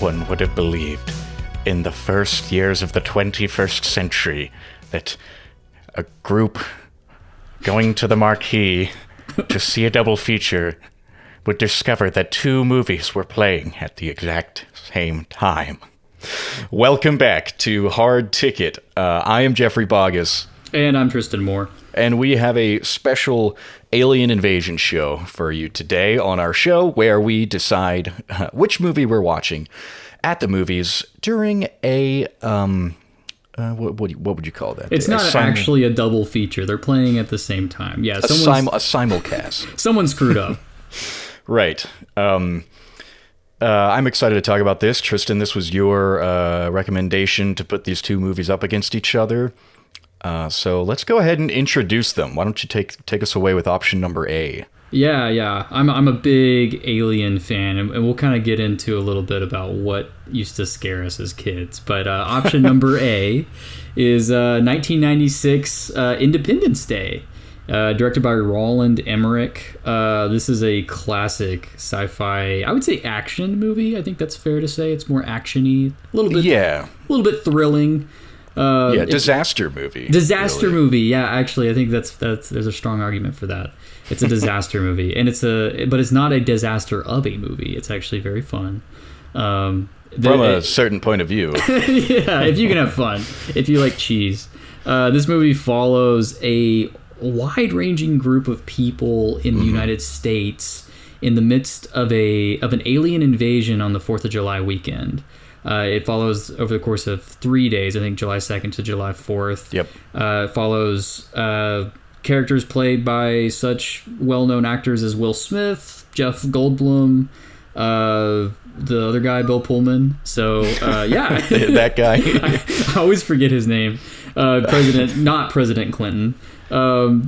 one would have believed in the first years of the 21st century that a group going to the marquee to see a double feature would discover that two movies were playing at the exact same time. Welcome back to Hard Ticket. I am Jeffrey Boggess. And I'm Tristan Moore. And we have a special alien invasion show for you today on our show where we decide which movie we're watching at the movies during a, what would you call that? It's not actually a double feature. They're playing at the same time. Yeah, a simulcast. Someone screwed up. Right. I'm excited to talk about this. Tristan, this was your recommendation to put these two movies up against each other. So let's go ahead and introduce them. Why don't you take us away with option number A? Yeah. I'm a big Alien fan, and we'll kind of get into a little bit about what used to scare us as kids. But option number A is 1996 Independence Day, directed by Roland Emmerich. This is a classic sci-fi, I would say action movie. I think that's fair to say. It's more actiony, a little bit thrilling. Disaster movie. Disaster movie. Yeah, actually, I think that's there's a strong argument for that. It's a disaster movie, and but it's not a disaster of a movie. It's actually very fun. From a certain point of view. Yeah, if you can have fun, if you like cheese. This movie follows a wide-ranging group of people in the United States in the midst of an alien invasion on the 4th of July weekend. It follows over the course of 3 days, I think July 2nd to July 4th. Yep. It follows characters played by such well-known actors as Will Smith, Jeff Goldblum, the other guy, Bill Pullman. So, yeah. That guy. I always forget his name. Not President Clinton.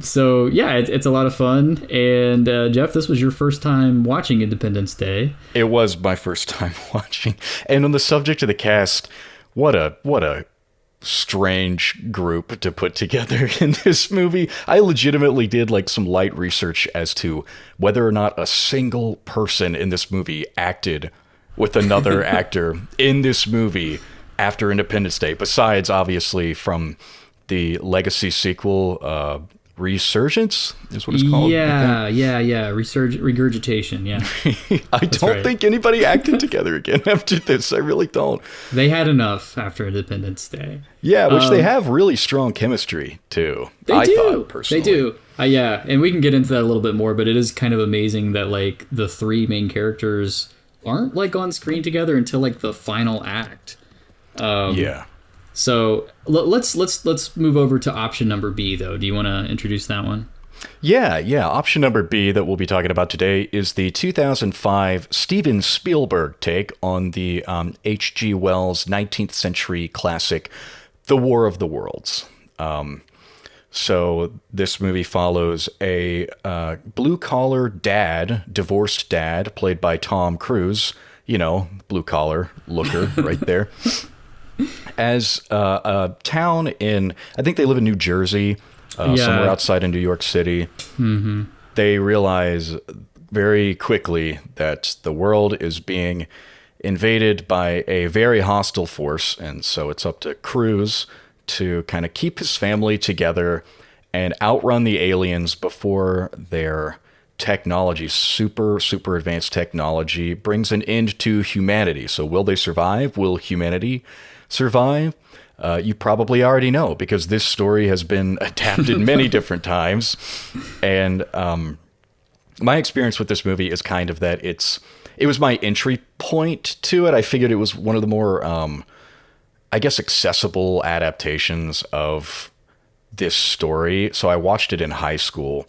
So yeah, it's a lot of fun. And Jeff, this was your first time watching Independence Day. It was my first time watching. And on the subject of the cast, what a strange group to put together in this movie. I legitimately did like some light research as to whether or not a single person in this movie acted with another actor in this movie after Independence Day, besides obviously from the legacy sequel, Resurgence is what it's called. Yeah. Regurgitation, yeah. I don't think anybody acted together again after this. I really don't. They had enough after Independence Day. Yeah, which they have really strong chemistry, too. I thought, personally. They do. Yeah, and we can get into that a little bit more, but it is kind of amazing that, like, the three main characters aren't, like, on screen together until, like, the final act. Yeah. So let's move over to option number B, though. Do you want to introduce that one? Yeah. Option number B that we'll be talking about today is the 2005 Steven Spielberg take on the H.G. Wells 19th century classic, The War of the Worlds. So this movie follows a blue-collar dad, divorced dad, played by Tom Cruise. You know, blue-collar looker right there. As a town in, I think they live in New Jersey, somewhere outside of New York City. Mm-hmm. They realize very quickly that the world is being invaded by a very hostile force, and so it's up to Cruise to kind of keep his family together and outrun the aliens before their technology, super advanced technology, brings an end to humanity. So will they survive? Will humanity survive? You probably already know, because this story has been adapted many different times. And my experience with this movie is kind of that it was my entry point to it. I figured it was one of the more, I guess, accessible adaptations of this story. So I watched it in high school.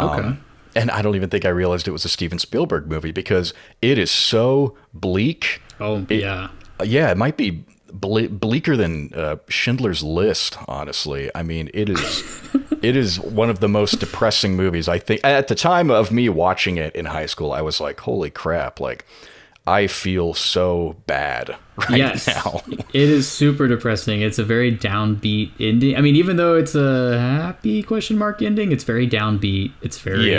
Okay. And I don't even think I realized it was a Steven Spielberg movie, because it is so bleak. Oh, yeah. Yeah, it might be bleaker than Schindler's List, honestly. I mean, it is one of the most depressing movies, I think. At the time of me watching it in high school, I was like, holy crap, like, I feel so bad right now. It is super depressing. It's a very downbeat ending. I mean, even though it's a happy question mark ending, it's very downbeat. It's very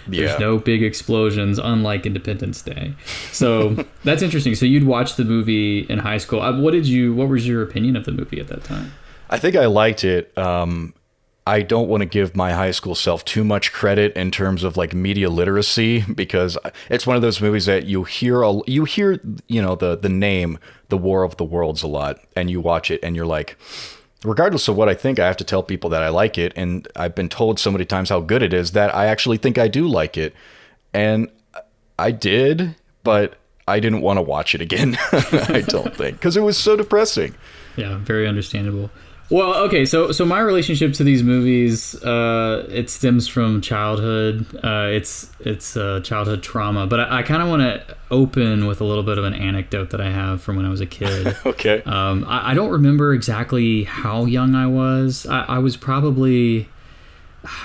there's no big explosions, unlike Independence Day. So that's interesting. So you'd watch the movie in high school. What was your opinion of the movie at that time? I think I liked it. I don't want to give my high school self too much credit in terms of like media literacy, because it's one of those movies that you hear, the name, The War of the Worlds a lot, and you watch it and you're like, regardless of what I think, I have to tell people that I like it. And I've been told so many times how good it is that I actually think I do like it. And I did, but I didn't want to watch it again. I don't think, because it was so depressing. Yeah, very understandable. Well, okay, so my relationship to these movies, it stems from childhood. It's childhood trauma, but I kind of want to open with a little bit of an anecdote that I have from when I was a kid. Okay. I don't remember exactly how young I was. I was probably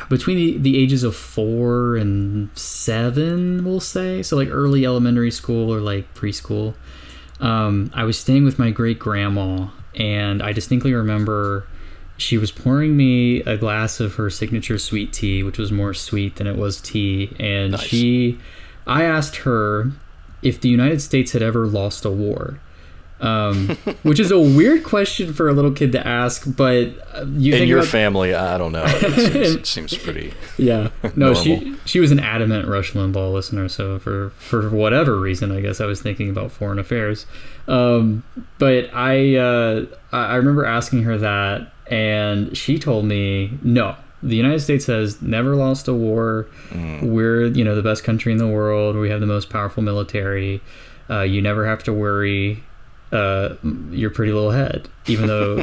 between the ages of 4 and 7, we'll say. So like early elementary school or like preschool. I was staying with my great grandma. And I distinctly remember she was pouring me a glass of her signature sweet tea, which was more sweet than it was tea. And nice. I asked her if the United States had ever lost a war, which is a weird question for a little kid to ask. But you in think your about, family, I don't know. It seems pretty. Yeah, no, normal. she was an adamant Rush Limbaugh listener. So for whatever reason, I guess I was thinking about foreign affairs. But I remember asking her that, and she told me, no, the United States has never lost a war. We're, the best country in the world. We have the most powerful military. You never have to worry your pretty little head, even though,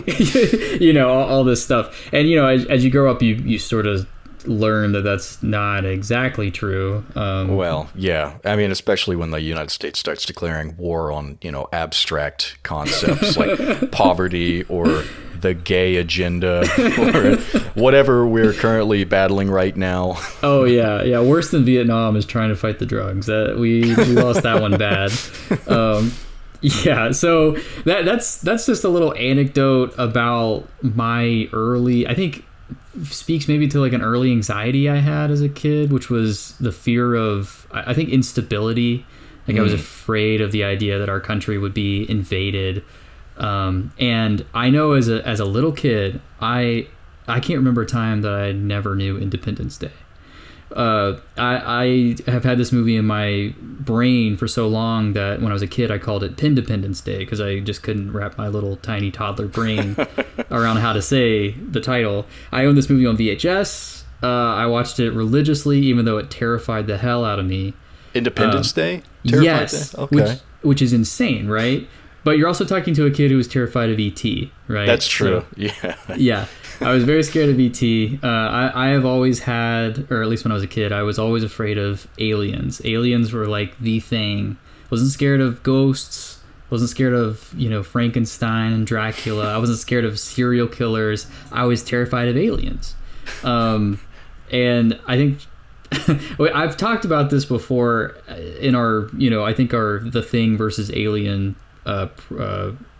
all this stuff. And, as you grow up, you sort of learn that that's not exactly true. Well, yeah. I mean, especially when the United States starts declaring war on, abstract concepts like poverty or the gay agenda or whatever we're currently battling right now. Oh, yeah. Yeah. Worse than Vietnam is trying to fight the drugs. We lost that one bad. Yeah, so that's just a little anecdote about my early, I think speaks maybe to like an early anxiety I had as a kid, which was the fear of, I think, instability. Like I was afraid of the idea that our country would be invaded. And I know as a little kid, I can't remember a time that I never knew Independence Day. I have had this movie in my brain for so long that when I was a kid, I called it Pindependence Day because I just couldn't wrap my little tiny toddler brain around how to say the title. I own this movie on VHS. I watched it religiously, even though it terrified the hell out of me. Independence Day? Yes. Day? Okay. Which is insane, right? But you're also talking to a kid who was terrified of E.T., right? That's true. So, yeah. Yeah. I was very scared of E.T. I have always had, or at least when I was a kid, I was always afraid of aliens. Aliens were like the thing. Wasn't scared of ghosts. Wasn't scared of, Frankenstein and Dracula. I wasn't scared of serial killers. I was terrified of aliens. And I think I've talked about this before in our, I think our The Thing versus Alien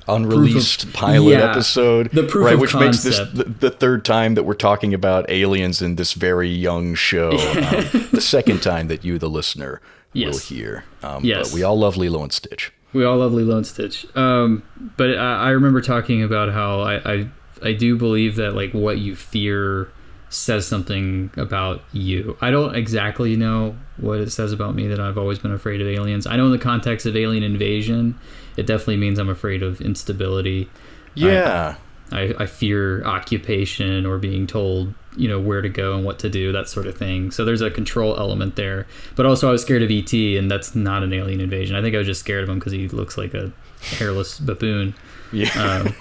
unreleased pilot episode, the proof right, of which concept. makes this the third time that we're talking about aliens in this very young show. The second time that you, the listener, will hear. But we all love Lilo and Stitch. We all love Lilo and Stitch. But I remember talking about how I do believe that like what you fear says something about you. I don't exactly know what it says about me that I've always been afraid of aliens. I know in the context of alien invasion, it definitely means I'm afraid of instability. Yeah. I fear occupation or being told, where to go and what to do, that sort of thing. So there's a control element there. But also I was scared of E.T., and that's not an alien invasion. I think I was just scared of him because he looks like a hairless baboon. Yeah.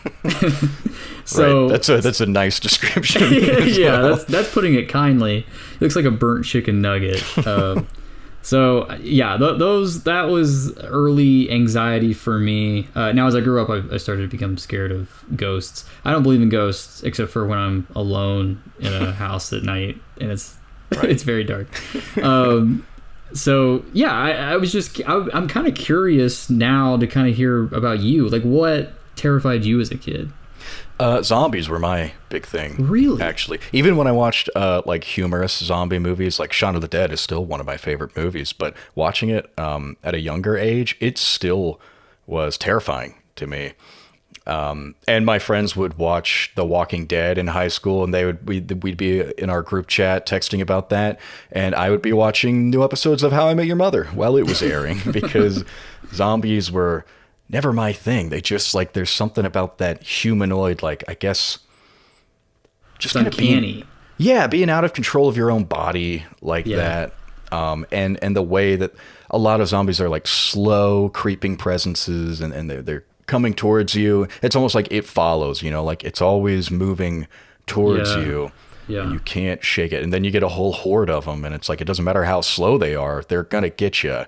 So right. That's a nice description. Yeah, that's putting it kindly. It looks like a burnt chicken nugget. So yeah, that was early anxiety for me. Now as I grew up, I started to become scared of ghosts. I don't believe in ghosts except for when I'm alone in a house at night and it's very dark. So yeah, I was just I'm kind of curious now to kind of hear about you. Like, what terrified you as a kid? Zombies were my big thing. Really? Actually, even when I watched like humorous zombie movies, like Shaun of the Dead is still one of my favorite movies. But watching it at a younger age, it still was terrifying to me. And my friends would watch The Walking Dead in high school, and we'd be in our group chat texting about that, and I would be watching new episodes of How I Met Your Mother while it was airing because zombies were never my thing. They just like, there's something about that humanoid, like, I guess, just kind of uncanny. being out of control of your own body like that. And the way that a lot of zombies are like slow creeping presences, and they're coming towards you. It's almost like It Follows, like it's always moving towards you. Yeah. And you can't shake it. And then you get a whole horde of them, and it's like, it doesn't matter how slow they are, they're going to get you.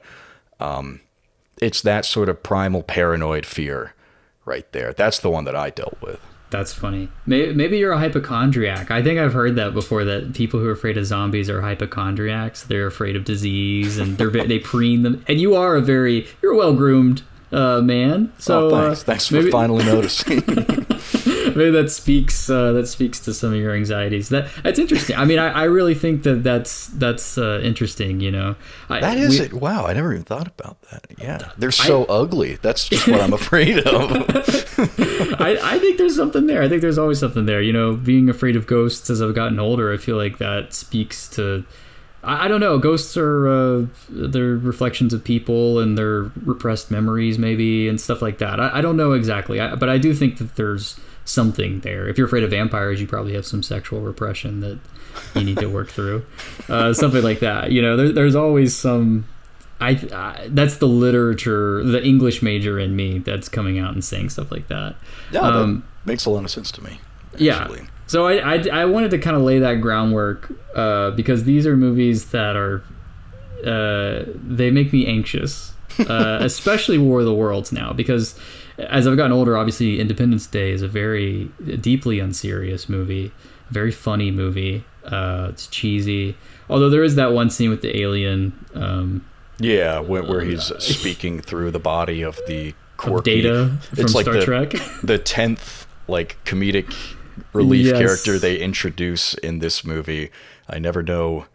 It's that sort of primal paranoid fear right there. That's the one that I dealt with. That's funny. Maybe you're a hypochondriac. I think I've heard that before, that people who are afraid of zombies are hypochondriacs. They're afraid of disease, and they preen them. And you're a well-groomed man. So thanks for finally noticing. Maybe that speaks to some of your anxieties. That's interesting. I mean, I really think that's interesting. That is it. Wow, I never even thought about that. Yeah, they're so ugly. That's just what I'm afraid of. I think there's something there. I think there's always something there. Being afraid of ghosts as I've gotten older, I feel like that speaks to. I don't know. Ghosts are they're reflections of people and their repressed memories, maybe, and stuff like that. I don't know exactly, but I do think that there's something there. If you're afraid of vampires, you probably have some sexual repression that you need to work through, something like that. There's always some. That's the literature, the English major in me that's coming out and saying stuff like that. Yeah, that makes a lot of sense to me. Actually. Yeah. So I wanted to kind of lay that groundwork because these are movies that are they make me anxious, especially War of the Worlds now, because as I've gotten older, obviously Independence Day is a very deeply unserious movie, a very funny movie. It's cheesy, although there is that one scene with the alien. Where he's speaking through the body of the quirky Data from Star Trek. The 10th comedic relief character they introduce in this movie. I never know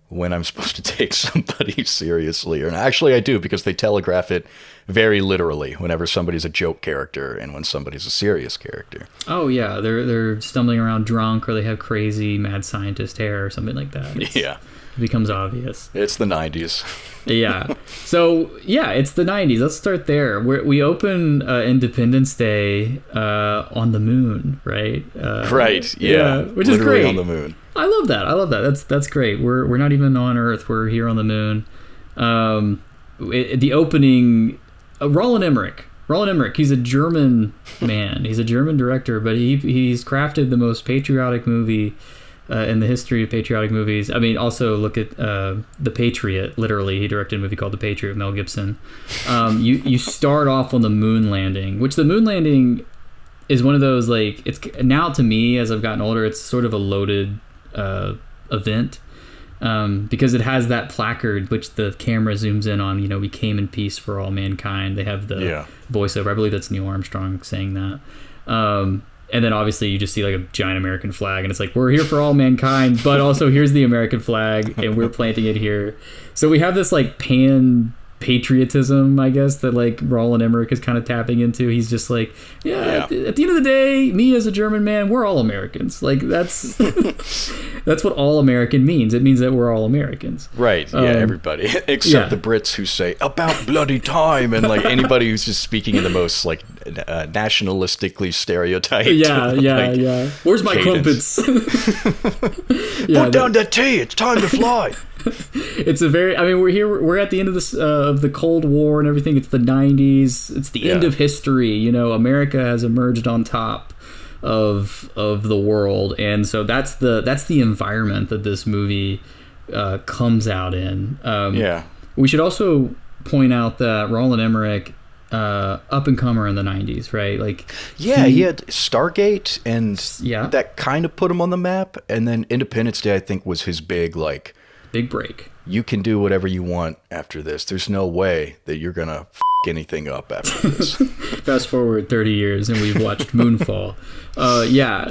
when I'm supposed to take somebody seriously, and actually I do, because they telegraph it very literally whenever somebody's a joke character and when somebody's a serious character. Oh yeah, they're stumbling around drunk, or they have crazy mad scientist hair or something like that. It becomes obvious. It's the 90s. Yeah. So yeah, it's the 90s. Let's start there. We open Independence Day on the moon, right? Right. Yeah. Which literally is great. On the moon. I love that. That's great. We're not even on Earth. We're here on the moon. The opening, Roland Emmerich. He's a German man. He's a German director, but he's crafted the most patriotic movie in the history of patriotic movies. I mean, also look at The Patriot. Literally, he directed a movie called The Patriot with Mel Gibson. You start off on the moon landing, which the moon landing is one of those, like, it's now, to me, as I've gotten older, it's sort of a loaded event because it has that placard which the camera zooms in on. We came in peace for all mankind. They have the voiceover. I believe that's Neil Armstrong saying that. And then obviously you just see like a giant American flag, and it's like, we're here for all mankind, but also here's the American flag and we're planting it here. So we have this like pan patriotism, I guess, that like Roland Emmerich is kind of tapping into. He's just like, at the end of the day, me as a German man, we're all Americans. Like that's that's what all American means. It means that we're all Americans. Right. Yeah, everybody except the Brits who say about bloody time, and like anybody who's just speaking in the most like nationalistically stereotyped. Yeah. Where's my crumpets? Put down that tea. It's time to fly. It's a very, I mean, we're at the end of this of the Cold War and everything. It's the 90s. It's the end of history. America has emerged on top of the world, and so that's the environment that this movie comes out in. We should also point out that Roland Emmerich, up and comer in the 90s, right? Like, he had Stargate, and that kind of put him on the map, and then Independence Day, I think, was his big break. you can do whatever you want after this. There's no way that you're going to anything up after this. Fast forward 30 years and we've watched Moonfall. Yeah,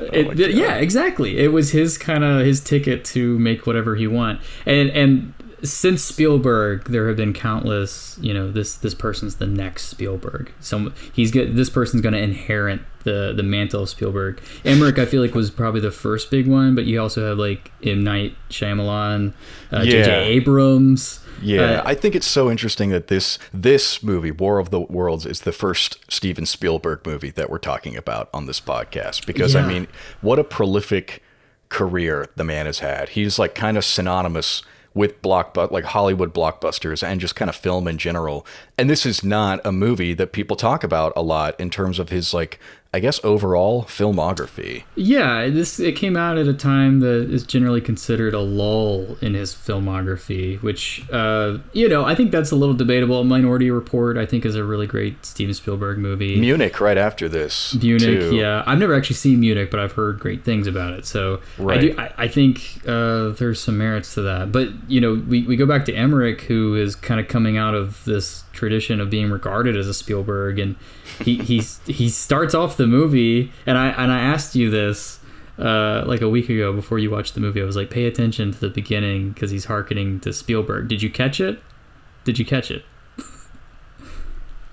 exactly. It was his ticket to make whatever he want. And since Spielberg, there have been countless, this person's the next Spielberg. This person's going to inherit the mantle of Spielberg. Emmerich, I feel like, was probably the first big one, but you also have like M. Night Shyamalan, J.J. Abrams. Yeah, I think it's so interesting that this movie, War of the Worlds, is the first Steven Spielberg movie that we're talking about on this podcast. Because, I mean, what a prolific career the man has had. He's like kind of synonymous with Hollywood blockbusters and just kind of film in general. And this is not a movie that people talk about a lot in terms of his, like, I guess, overall filmography. Yeah, it came out at a time that is generally considered a lull in his filmography, which, I think that's a little debatable. Minority Report, I think, is a really great Steven Spielberg movie. Munich right after this. Munich, yeah. I've never actually seen Munich, but I've heard great things about it. So right. I think there's some merits to that. But, we go back to Emmerich, who is kind of coming out of this tradition of being regarded as a Spielberg, and he starts off the movie, and I asked you this like a week ago before you watched the movie. I was like, pay attention to the beginning because he's hearkening to Spielberg. Did you catch it?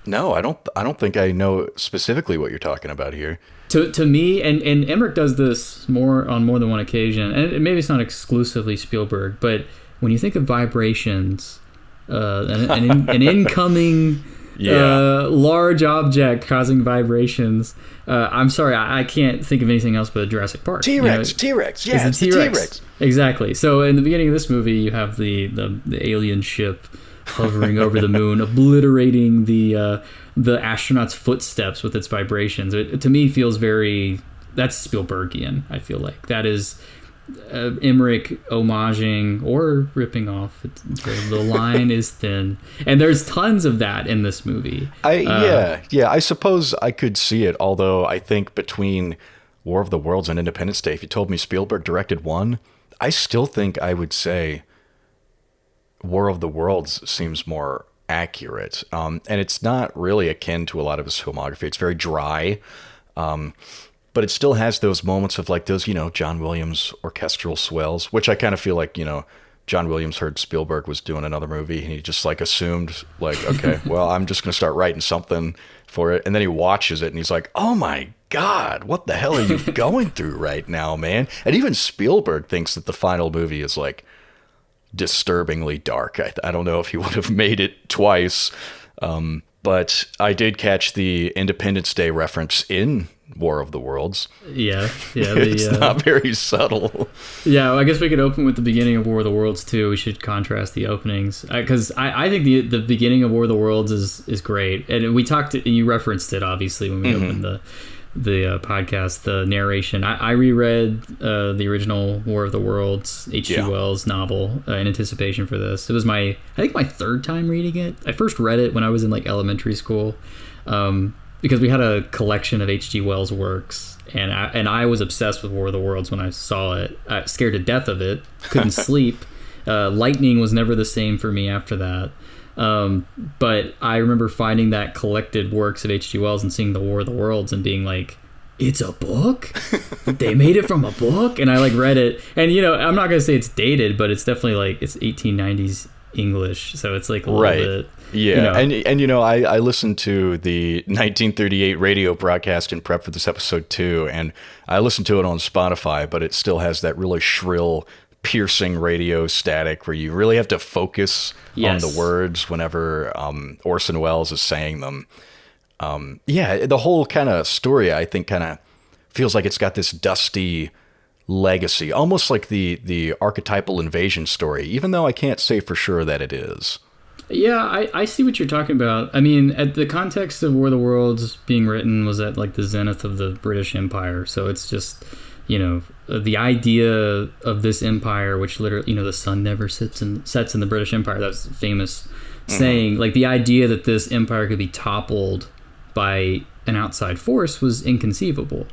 No, I don't think I know specifically what you're talking about here. To me, and Emmerich does this on more than one occasion, and maybe it's not exclusively Spielberg, but when you think of vibrations, an incoming large object causing vibrations. I'm sorry, I can't think of anything else but Jurassic Park. T-Rex, yeah, it's the T-Rex. Exactly. So in the beginning of this movie, you have the alien ship hovering over the moon, obliterating the astronaut's footsteps with its vibrations. It to me feels that's Spielbergian. I feel like that is Emmerich homaging or ripping off. The line is thin, and there's tons of that in this movie. I suppose I could see it, although I think between War of the Worlds and Independence Day, if you told me Spielberg directed one, I still think I would say War of the Worlds seems more accurate, and it's not really akin to a lot of his filmography. It's very dry, but it still has those moments of like those, John Williams orchestral swells, which I kind of feel like, John Williams heard Spielberg was doing another movie and he just like assumed like, okay, well, I'm just going to start writing something for it. And then he watches it and he's like, oh my God, what the hell are you going through right now, man? And even Spielberg thinks that the final movie is like disturbingly dark. I don't know if he would have made it twice. But I did catch the Independence Day reference in War of the Worlds. Yeah. It's not very subtle. Yeah, well, I guess we could open with the beginning of War of the Worlds too. We should contrast the openings because I think the beginning of War of the Worlds is great, and we talked. And you referenced it obviously when we opened the podcast. The narration. I reread the original War of the Worlds H.G. Wells novel in anticipation for this. It was I think my third time reading it. I first read it when I was in like elementary school. Because we had a collection of H.G. Wells works, and I was obsessed with War of the Worlds when I saw it. I was scared to death of it, couldn't sleep. Lightning was never the same for me after that. But I remember finding that collected works of H.G. Wells and seeing the War of the Worlds and being like, it's a book? They made it from a book? And I like read it. And, I'm not going to say it's dated, but it's definitely like it's 1890s English. So it's like a little bit... Yeah, and I listened to the 1938 radio broadcast in prep for this episode too, and I listened to it on Spotify, but it still has that really shrill, piercing radio static where you really have to focus on the words whenever Orson Welles is saying them. The whole kind of story, I think, kind of feels like it's got this dusty legacy, almost like the archetypal invasion story, even though I can't say for sure that it is. Yeah, I see what you're talking about. I mean, at the context of War of the Worlds being written was at like the zenith of the British Empire. So it's just, the idea of this empire, which literally, the sun never sets in the British Empire. That's a famous saying. Like the idea that this empire could be toppled by an outside force was inconceivable.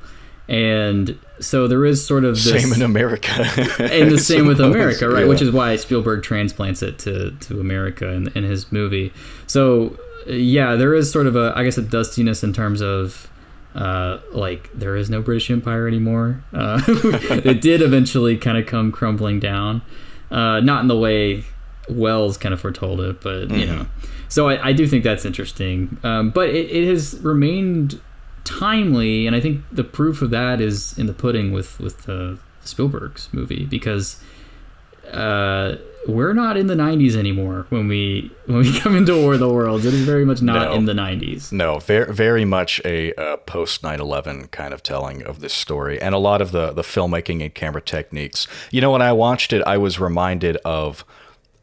And so there is sort of this... Same in America. And the same with America, right? Yeah. Which is why Spielberg transplants it to America in his movie. So, yeah, there is sort of a dustiness in terms of, like, there is no British Empire anymore. It did eventually kind of come crumbling down. Not in the way Wells kind of foretold it, but, you know. So I do think that's interesting. But it has remained timely, and I think the proof of that is in the pudding with Spielberg's movie, because we're not in the 90s anymore when we come into War of the Worlds. It is very much not in the 90s. No, very, very much a post 9/11 kind of telling of this story, and a lot of the filmmaking and camera techniques. You know, when I watched it, I was reminded of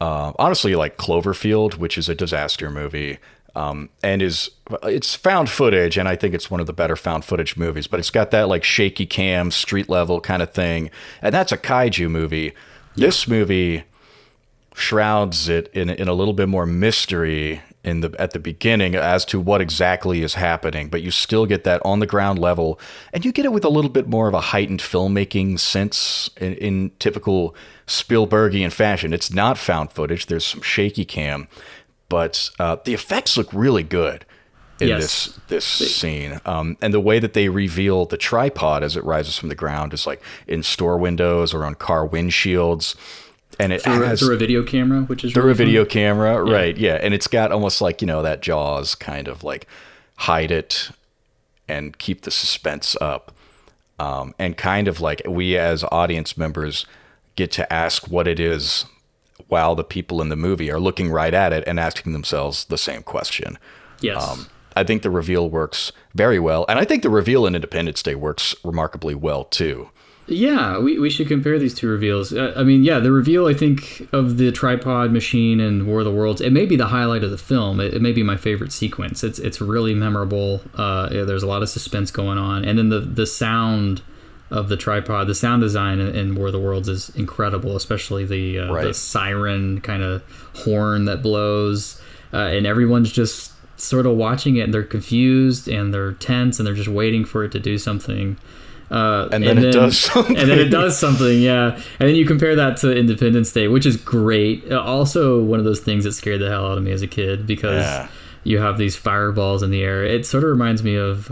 honestly, like Cloverfield, which is a disaster movie. And it's found footage, and I think it's one of the better found footage movies, but it's got that like shaky cam, street level kind of thing, and that's a kaiju movie. Yeah. This movie shrouds it in a little bit more mystery at the beginning as to what exactly is happening, but you still get that on the ground level, and you get it with a little bit more of a heightened filmmaking sense in typical Spielbergian fashion. It's not found footage. There's some shaky cam. But the effects look really good in this scene. And the way that they reveal the tripod as it rises from the ground is like in store windows or on car windshields. And it has through a video camera, which is through really a video fun. camera, right? Yeah, and it's got almost like, you know, that Jaws kind of like hide it and keep the suspense up, and kind of like we as audience members get to ask what it is, while the people in the movie are looking right at it and asking themselves the same question. Yes. I think the reveal works very well. And I think the reveal in Independence Day works remarkably well, too. Yeah, we should compare these two reveals. I mean, yeah, the reveal, I think, of the tripod machine in War of the Worlds, it may be the highlight of the film. It may be my favorite sequence. It's really memorable. There's a lot of suspense going on. And then the sound of the tripod, the sound design in War of the Worlds is incredible, especially the siren kind of horn that blows, and everyone's just sort of watching it, and they're confused and they're tense and they're just waiting for it to do something. And then it does something. And then it does something, yeah. And then you compare that to Independence Day, which is great. Also, one of those things that scared the hell out of me as a kid, because you have these fireballs in the air. It sort of reminds me of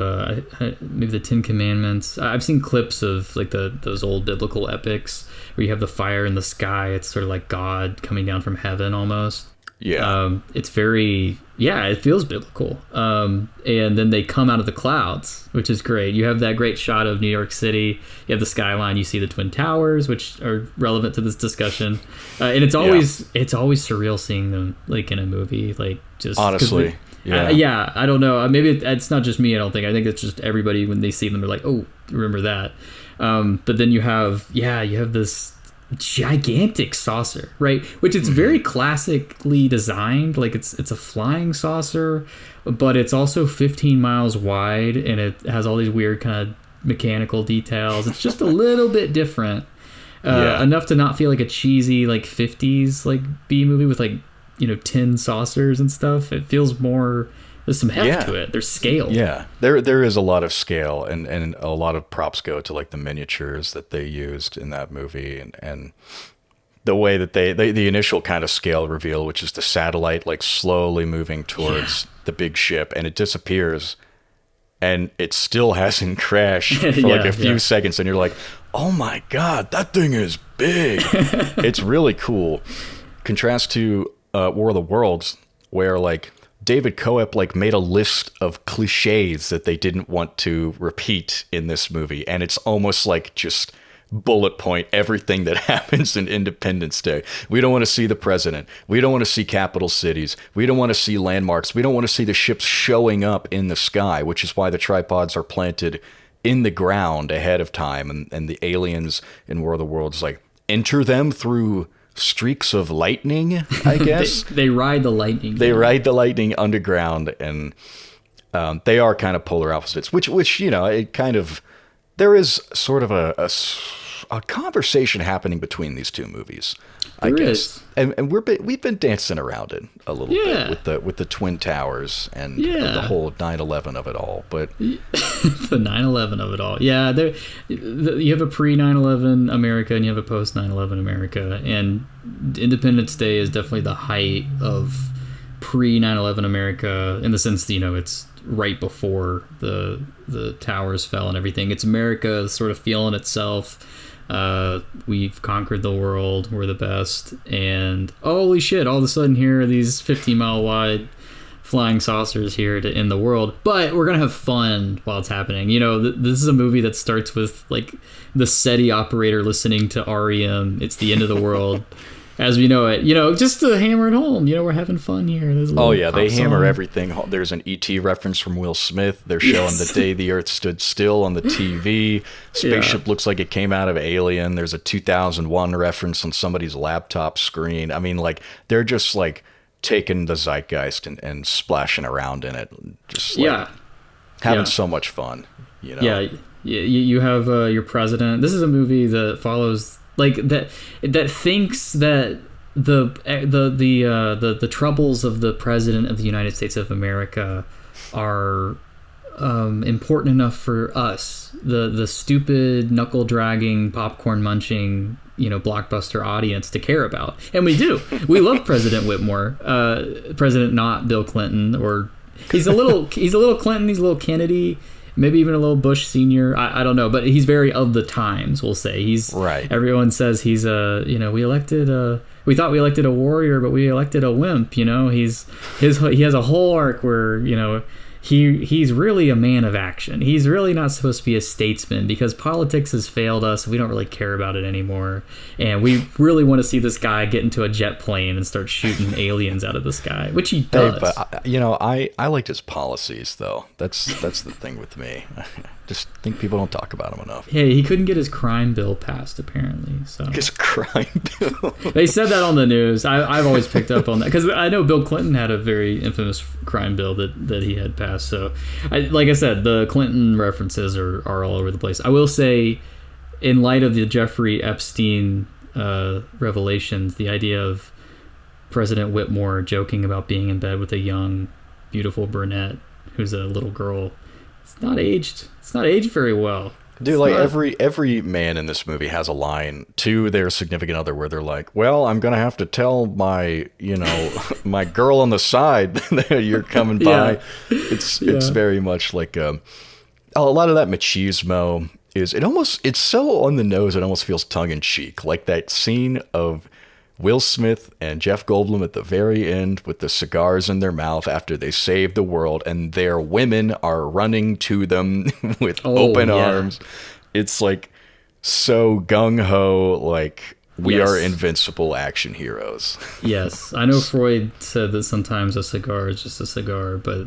maybe the Ten Commandments. I've seen clips of like those old biblical epics where you have the fire in the sky. It's sort of like God coming down from heaven almost. Yeah. It's very, it feels biblical. And then they come out of the clouds, which is great. You have that great shot of New York City. You have the skyline. You see the Twin Towers, which are relevant to this discussion. And it's always surreal seeing them like in a movie, like just honestly. I don't know. Maybe it's not just me. I think it's just everybody when they see them, they're like, oh, remember that. But then you have this gigantic saucer, right? Which it's very classically designed. Like it's a flying saucer, but it's also 15 miles wide, and it has all these weird kind of mechanical details. It's just a little bit different, enough to not feel like a cheesy like 50s like B movie with like, you know, tin saucers and stuff. It feels more, there's some heft to it. There's scale. Yeah, there is a lot of scale, and a lot of props go to like the miniatures that they used in that movie, and the way that the initial kind of scale reveal, which is the satellite like slowly moving towards the big ship, and it disappears, and it still hasn't crashed for like a few seconds, and you're like, oh my god, that thing is big. It's really cool. Contrast to War of the Worlds, where like David Coep like made a list of cliches that they didn't want to repeat in this movie, and it's almost like just bullet point everything that happens in Independence Day. We don't want to see the president. We don't want to see capital cities. We don't want to see landmarks. We don't want to see the ships showing up in the sky, which is why the tripods are planted in the ground ahead of time, and the aliens in War of the Worlds like enter them through streaks of lightning, I guess. they ride the lightning. They ride the lightning underground, and they are kind of polar opposites, which you know, it kind of, there is sort of a a conversation happening between these two movies, I There guess. is. And we've been dancing around it a little bit with the Twin Towers and the whole 9/11 of it all. But the 9/11 of it all. Yeah, you have a pre-9/11 America and you have a post-9/11 America, and Independence Day is definitely the height of pre-9/11 America in the sense that, it's right before the towers fell and everything. It's America sort of feeling itself. We've conquered the world. We're the best. And holy shit, all of a sudden here are these 50-mile wide flying saucers here to end the world. But we're going to have fun while it's happening. This is a movie that starts with like the SETI operator listening to REM. It's the end of the world. As we know it, just to hammer it home, we're having fun here. Oh yeah, they hammer everything. There's an E.T. reference from Will Smith. They're showing the day the Earth stood still on the TV. Spaceship looks like it came out of Alien. There's a 2001 reference on somebody's laptop screen. I mean, like, they're just like taking the zeitgeist and splashing around in it. Just like having so much fun. Yeah, you have your president. This is a movie that follows. Like that thinks that the troubles of the president of the United States of America are important enough for us, the stupid knuckle dragging, popcorn munching, blockbuster audience to care about, and we do. We love President Whitmore, President not Bill Clinton, or he's a little Clinton, he's a little Kennedy. Maybe even a little Bush Senior. I don't know, but he's very of the times. We'll say he's right. Everyone says he's we thought we elected a warrior, but we elected a wimp. He has a whole arc where he's really a man of action. He's really not supposed to be a statesman because politics has failed us. We don't really care about it anymore, and we really want to see this guy get into a jet plane and start shooting aliens out of the sky, which he does. Hey, but I liked his policies though. That's the thing with me. I just think people don't talk about him enough. Hey, he couldn't get his crime bill passed apparently. So his crime bill. They said that on the news. I've always picked up on that because I know Bill Clinton had a very infamous crime bill that he had passed. So, like I said, the Clinton references are all over the place. I will say, in light of the Jeffrey Epstein revelations, the idea of President Whitmore joking about being in bed with a young, beautiful brunette who's a little girl, it's not aged very well. Dude, like every man in this movie has a line to their significant other where they're like, well, I'm going to have to tell my, my girl on the side that you're coming by. It's very much like a lot of that machismo it's so on the nose, it almost feels tongue in cheek. Like that scene of Will Smith and Jeff Goldblum at the very end with the cigars in their mouth after they saved the world and their women are running to them with open arms. It's like so gung-ho, like we are invincible action heroes. Yes. I know Freud said that sometimes a cigar is just a cigar, but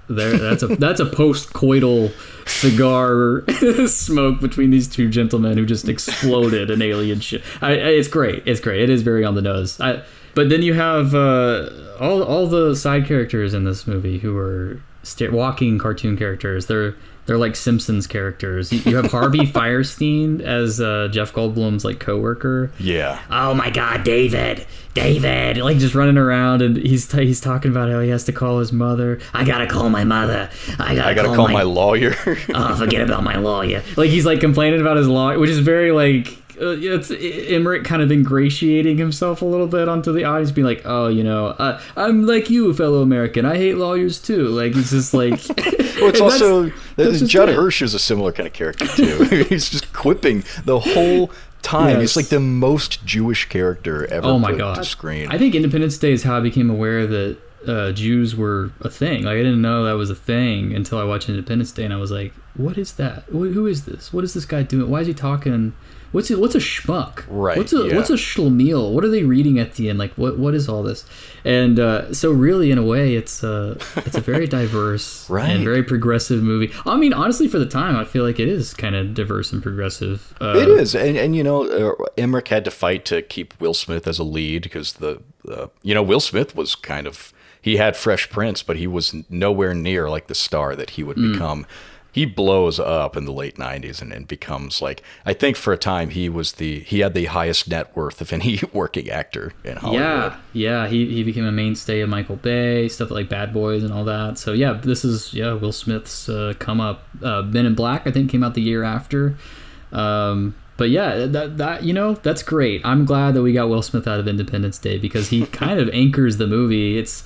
that's a post-coital cigar smoke between these two gentlemen who just exploded an alien ship. It's great. It is very on the nose. But then you have all the side characters in this movie who are walking cartoon characters. They're like Simpsons characters. You have Harvey Fierstein as Jeff Goldblum's like coworker. Yeah. Oh my God, David, like just running around, and he's talking about how he has to call his mother. I gotta call my mother. I gotta call my lawyer. Oh, forget about my lawyer. Like he's like complaining about his lawyer, which is very like. It's Emmerich kind of ingratiating himself a little bit onto the audience, being like, "Oh, I'm like you, fellow American. I hate lawyers too." Like he's just like. Well, it's also Judd Hirsch is a similar kind of character too. He's just quipping the whole time. He's like the most Jewish character ever put to screen. I think Independence Day is how I became aware that Jews were a thing. Like I didn't know that was a thing until I watched Independence Day, and I was like, "What is that? Who is this? What is this guy doing? Why is he talking?" What's a schmuck? Right. What's a schlemiel? What are they reading at the end? Like what is all this? And so really, in a way, it's a very diverse and very progressive movie. I mean, honestly, for the time, I feel like it is kind of diverse and progressive. It is, and Emmerich had to fight to keep Will Smith as a lead because Will Smith was kind of he had Fresh Prince, but he was nowhere near like the star that he would become. he blows up in the late 90s and becomes like, I think for a time he had the highest net worth of any working actor in Hollywood. Yeah, he became a mainstay of Michael Bay, stuff like Bad Boys and all that. So yeah, this is Will Smith's come up. Men in Black, I think, came out the year after. But yeah, that that's great. I'm glad that we got Will Smith out of Independence Day because he kind of anchors the movie. It's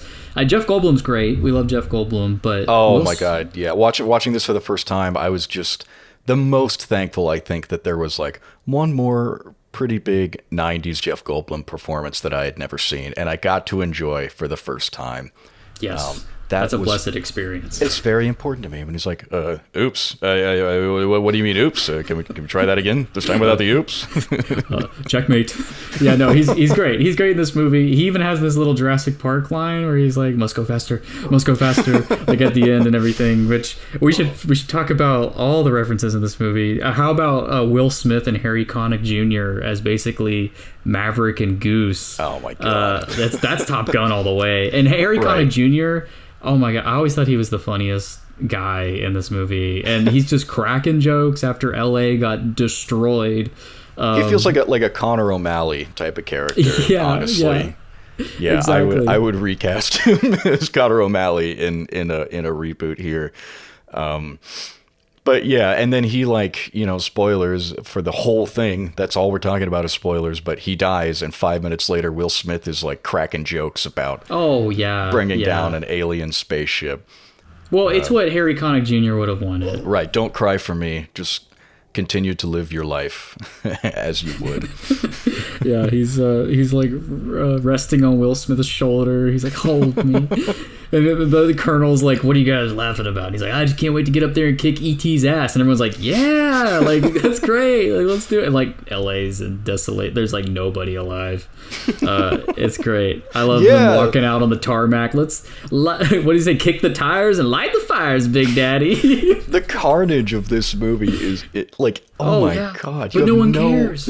Jeff Goldblum's great. We love Jeff Goldblum, but my God, yeah. Watching this for the first time, I was just the most thankful. I think that there was like one more pretty big '90s Jeff Goldblum performance that I had never seen, and I got to enjoy for the first time. Yes. That's a blessed experience. It's very important to me when he's like, oops. What do you mean, oops? Can we try that again? This time without the oops? Checkmate. Yeah, no, he's great. He's great in this movie. He even has this little Jurassic Park line where he's like, must go faster, like at the end and everything, which we should talk about all the references in this movie. How about Will Smith and Harry Connick Jr. as basically Maverick and Goose? Oh, my God. That's Top Gun all the way. And Harry Connick Jr., oh my God, I always thought he was the funniest guy in this movie. And he's just cracking jokes after LA got destroyed. He feels like a Conor O'Malley type of character, honestly. Yeah, exactly. I would recast him as Conor O'Malley in a reboot here. But yeah, and then he spoilers for the whole thing. That's all we're talking about is spoilers. But he dies, and 5 minutes later, Will Smith is like cracking jokes about bringing down an alien spaceship. Well, it's what Harry Connick Jr. would have wanted. Right. Don't cry for me. Just continue to live your life as you would. Yeah, he's like resting on Will Smith's shoulder. He's like, hold me. And the colonel's like, what are you guys laughing about? And he's like, I just can't wait to get up there and kick E.T.'s ass. And everyone's like, yeah, like, that's great. Like, let's do it. And like, LA's desolate. There's like nobody alive. It's great. I love them walking out on the tarmac. What do you say? Kick the tires and light the fires, Big Daddy. The carnage of this movie is oh my God. But no one cares.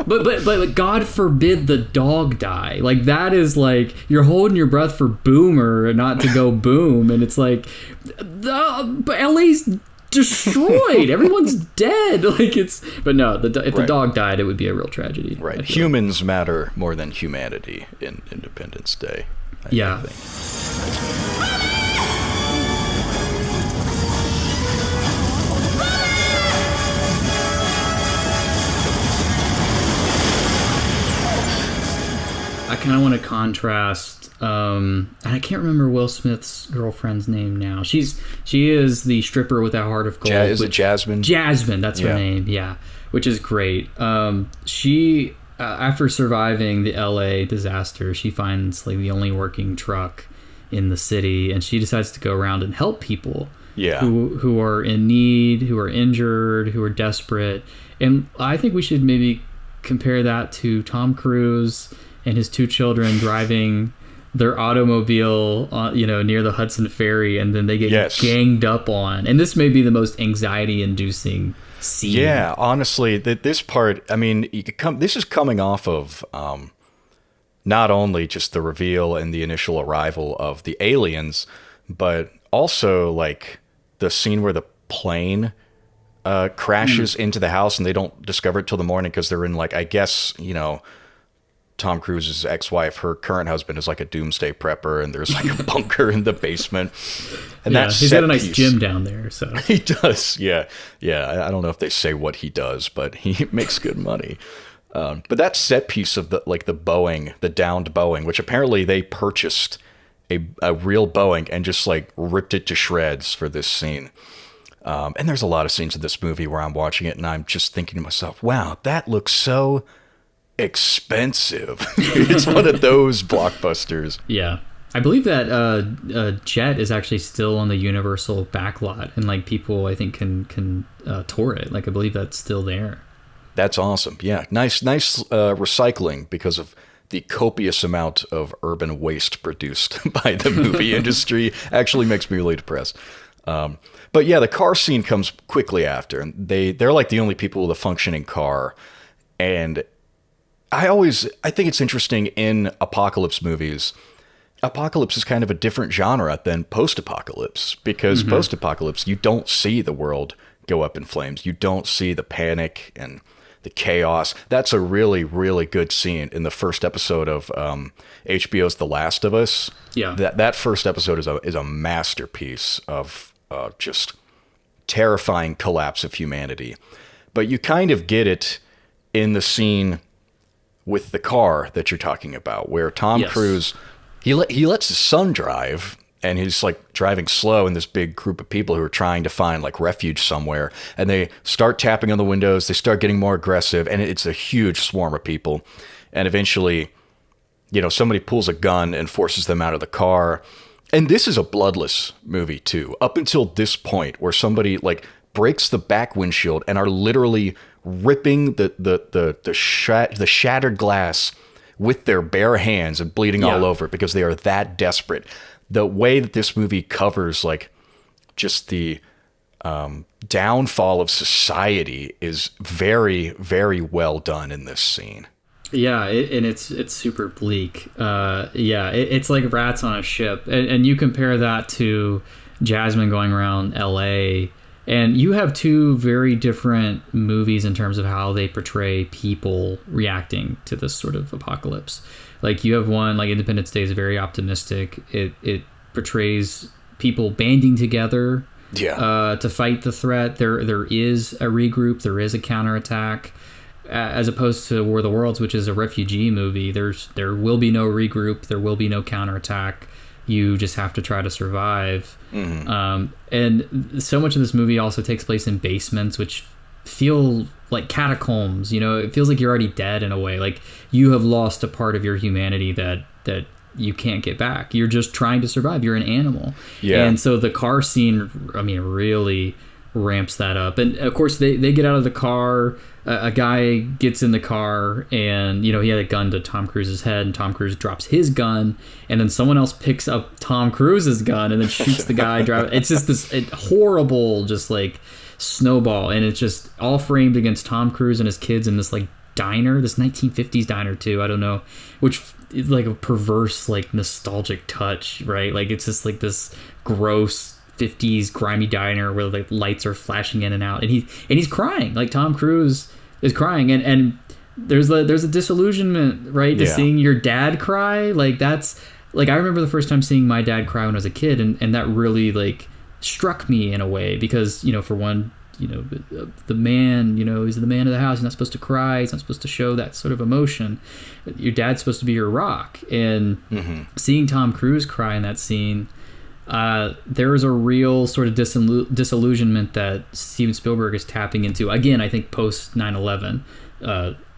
But God forbid the dog die. Like, that is like, you're holding your breath for Boomer and not to go boom. And it's like, but LA's destroyed. Everyone's dead. But no, if the dog died, it would be a real tragedy. Right. Humans matter more than humanity in Independence Day. I think. I kind of want to contrast, and I can't remember Will Smith's girlfriend's name now. She is the stripper with that heart of gold. Is it Jasmine? Jasmine, that's her name. Yeah, which is great. She after surviving the LA disaster, she finds like the only working truck in the city, and she decides to go around and help people. Yeah. Who are in need, who are injured, who are desperate, and I think we should maybe compare that to Tom Cruise and his two children driving their automobile, near the Hudson Ferry, and then they get ganged up on. And this may be the most anxiety-inducing scene. Yeah, honestly, this part, I mean, this is coming off of not only just the reveal and the initial arrival of the aliens, but also like the scene where the plane crashes into the house and they don't discover it till the morning because they're in like, I guess, Tom Cruise's ex-wife, her current husband is like a doomsday prepper, and there's like a bunker in the basement. And he's got a nice gym down there. So he does, yeah. I don't know if they say what he does, but he makes good money. But that set piece of the Boeing, the downed Boeing, which apparently they purchased a real Boeing and just like ripped it to shreds for this scene. And there's a lot of scenes in this movie where I'm watching it and I'm just thinking to myself, wow, that looks so expensive. It's one of those blockbusters. Yeah, I believe that jet is actually still on the Universal backlot, and like people I think can tour it. Like I believe that's still there. That's awesome. Yeah, nice recycling because of the copious amount of urban waste produced by the movie industry. Actually makes me really depressed. But yeah, the car scene comes quickly after, and they're like the only people with a functioning car. And I think it's interesting in apocalypse movies. apocalypse is kind of a different genre than post-apocalypse, because post-apocalypse, you don't see the world go up in flames. You don't see the panic and the chaos. That's a really, really good scene in the first episode of HBO's The Last of Us. Yeah. That first episode is a masterpiece of just terrifying collapse of humanity. But you kind of get it in the scene with the car that you're talking about, where Tom Cruise, he lets his son drive, and he's like driving slow in this big group of people who are trying to find like refuge somewhere. And they start tapping on the windows. They start getting more aggressive, and it's a huge swarm of people. And eventually, somebody pulls a gun and forces them out of the car. And this is a bloodless movie too, up until this point where somebody like breaks the back windshield and are literally ripping the shattered glass with their bare hands and bleeding all over because they are that desperate. The way that this movie covers like just the downfall of society is very, very well done in this scene. Yeah, and it's super bleak. It's like rats on a ship. And you compare that to Jasmine going around LA, and you have two very different movies in terms of how they portray people reacting to this sort of apocalypse. Like you have one, like Independence Day is very optimistic. It portrays people banding together to fight the threat. There is a regroup, there is a counterattack. As opposed to War of the Worlds, which is a refugee movie, there will be no regroup, there will be no counterattack. You just have to try to survive. And so much of this movie also takes place in basements, which feel like catacombs. It feels like you're already dead in a way. Like you have lost a part of your humanity that you can't get back. You're just trying to survive. You're an animal. Yeah. And so the car scene, really ramps that up. And of course they get out of the car. A guy gets in the car, and he had a gun to Tom Cruise's head, and Tom Cruise drops his gun, and then someone else picks up Tom Cruise's gun and then shoots the guy driving. It's just this horrible, just like snowball, and it's just all framed against Tom Cruise and his kids in this like diner, this 1950s diner too. I don't know, which is like a perverse, like nostalgic touch, right? Like it's just like this gross 50s grimy diner where like lights are flashing in and out, and he's crying. Like Tom Cruise is crying, and there's a disillusionment, right, to seeing your dad cry. Like that's like I remember the first time seeing my dad cry when I was a kid, and that really like struck me in a way because for one, the man, he's the man of the house. He's not supposed to cry. He's not supposed to show that sort of emotion. Your dad's supposed to be your rock, and seeing Tom Cruise cry in that scene. There is a real sort of disillusionment that Steven Spielberg is tapping into. Again, I think post 9/11.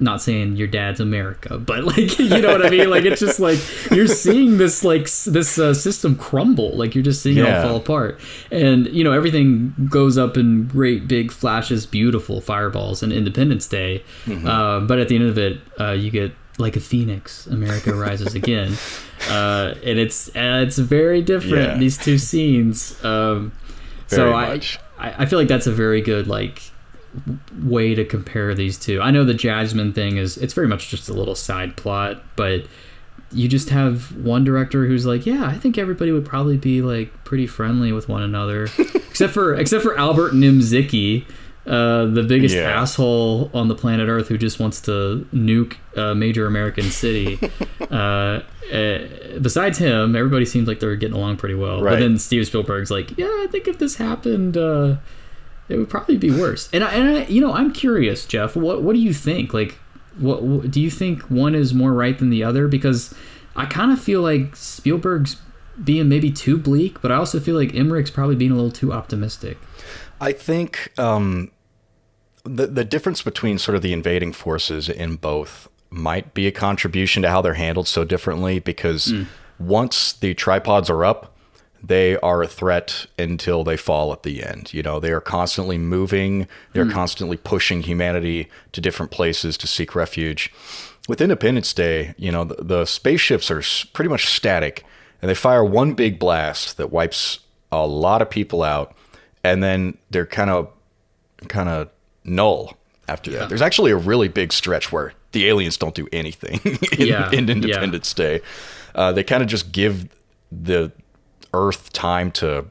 Not saying your dad's America, but like you know what I mean. Like it's just like you're seeing this system crumble. Like you're just seeing it all fall apart, and everything goes up in great big flashes, beautiful fireballs, and Independence Day. But at the end of it, you get like a phoenix, America rises again. And it's very different, these two scenes. I feel like that's a very good like way to compare these two. I know the Jasmine thing it's very much just a little side plot, but you just have one director who's like, I think everybody would probably be like pretty friendly with one another, except for Albert Nimzicki, the biggest asshole on the planet Earth who just wants to nuke a major American city. Besides him, everybody seems like they're getting along pretty well. Right. But then Steven Spielberg's like, I think if this happened, it would probably be worse. And I'm curious, Jeff. What do you think? Like, what do you think one is more right than the other? Because I kind of feel like Spielberg's being maybe too bleak, but I also feel like Emmerich's probably being a little too optimistic. I think the difference between sort of the invading forces in both might be a contribution to how they're handled so differently, because once the tripods are up, they are a threat until they fall at the end. They are constantly moving. They're constantly pushing humanity to different places to seek refuge. With Independence Day, the spaceships are pretty much static, and they fire one big blast that wipes a lot of people out, and then they're kind of null after that. There's actually a really big stretch where the aliens don't do anything in Independence Day. They kind of just give the Earth time to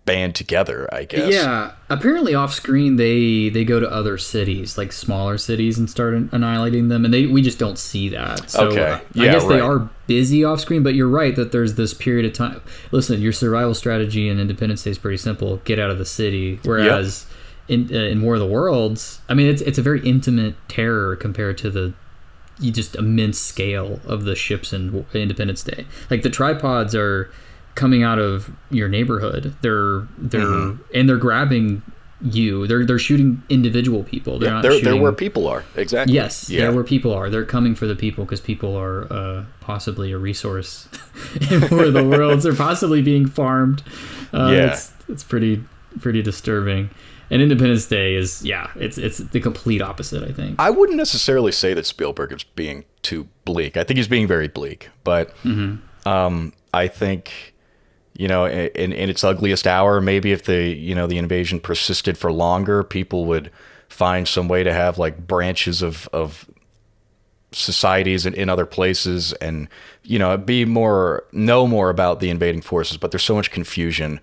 band together, I guess. Yeah, apparently off screen they go to other cities, like smaller cities, and start annihilating them, and we just don't see that. So Okay. I guess they are busy off screen, but you're right that there's this period of time. Listen, your survival strategy in Independence Day is pretty simple: get out of the city. Whereas in War of the Worlds, I mean, it's a very intimate terror compared to the just immense scale of the ships in Independence Day. Like the tripods are coming out of your neighborhood. They're and they're grabbing you. They're shooting individual people. They're not shooting... They're where people are. Exactly. Yes, they're where people are. They're coming for the people because people are possibly a resource in War of the Worlds. They're possibly being farmed. It's pretty disturbing. And Independence Day is it's the complete opposite, I think. I wouldn't necessarily say that Spielberg is being too bleak. I think he's being very bleak, but I think, in its ugliest hour, maybe if the invasion persisted for longer, people would find some way to have like branches of societies in other places and, know more about the invading forces. But there's so much confusion.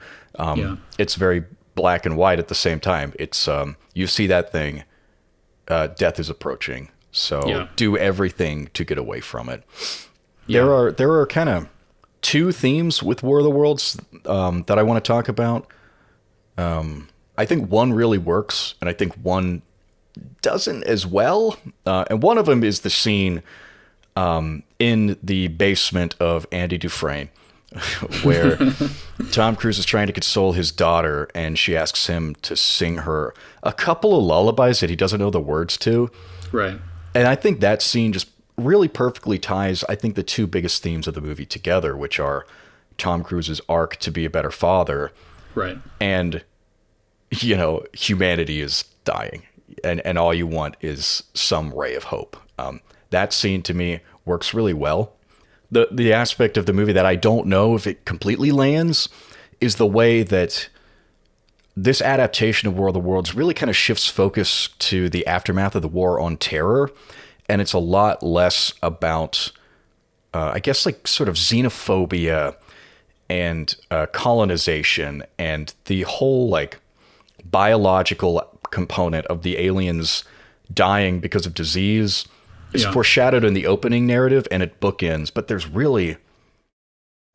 It's very black and white at the same time. It's, you see that thing, death is approaching. So do everything to get away from it. Yeah. There are kind of two themes with War of the Worlds that I want to talk about. I think one really works, and I think one doesn't as well. And one of them is the scene in the basement of Andy Dufresne, where Tom Cruise is trying to console his daughter, and she asks him to sing her a couple of lullabies that he doesn't know the words to. Right. And I think that scene just really perfectly ties, I think, the two biggest themes of the movie together, which are Tom Cruise's arc to be a better father. Right. And, humanity is dying. And all you want is some ray of hope. That scene, to me, works really well. The aspect of the movie that I don't know if it completely lands is the way that this adaptation of War of the Worlds really kind of shifts focus to the aftermath of the war on terror. And it's a lot less about, I guess, like sort of xenophobia and colonization and the whole like biological component of the aliens dying because of disease is foreshadowed in the opening narrative, and it bookends. But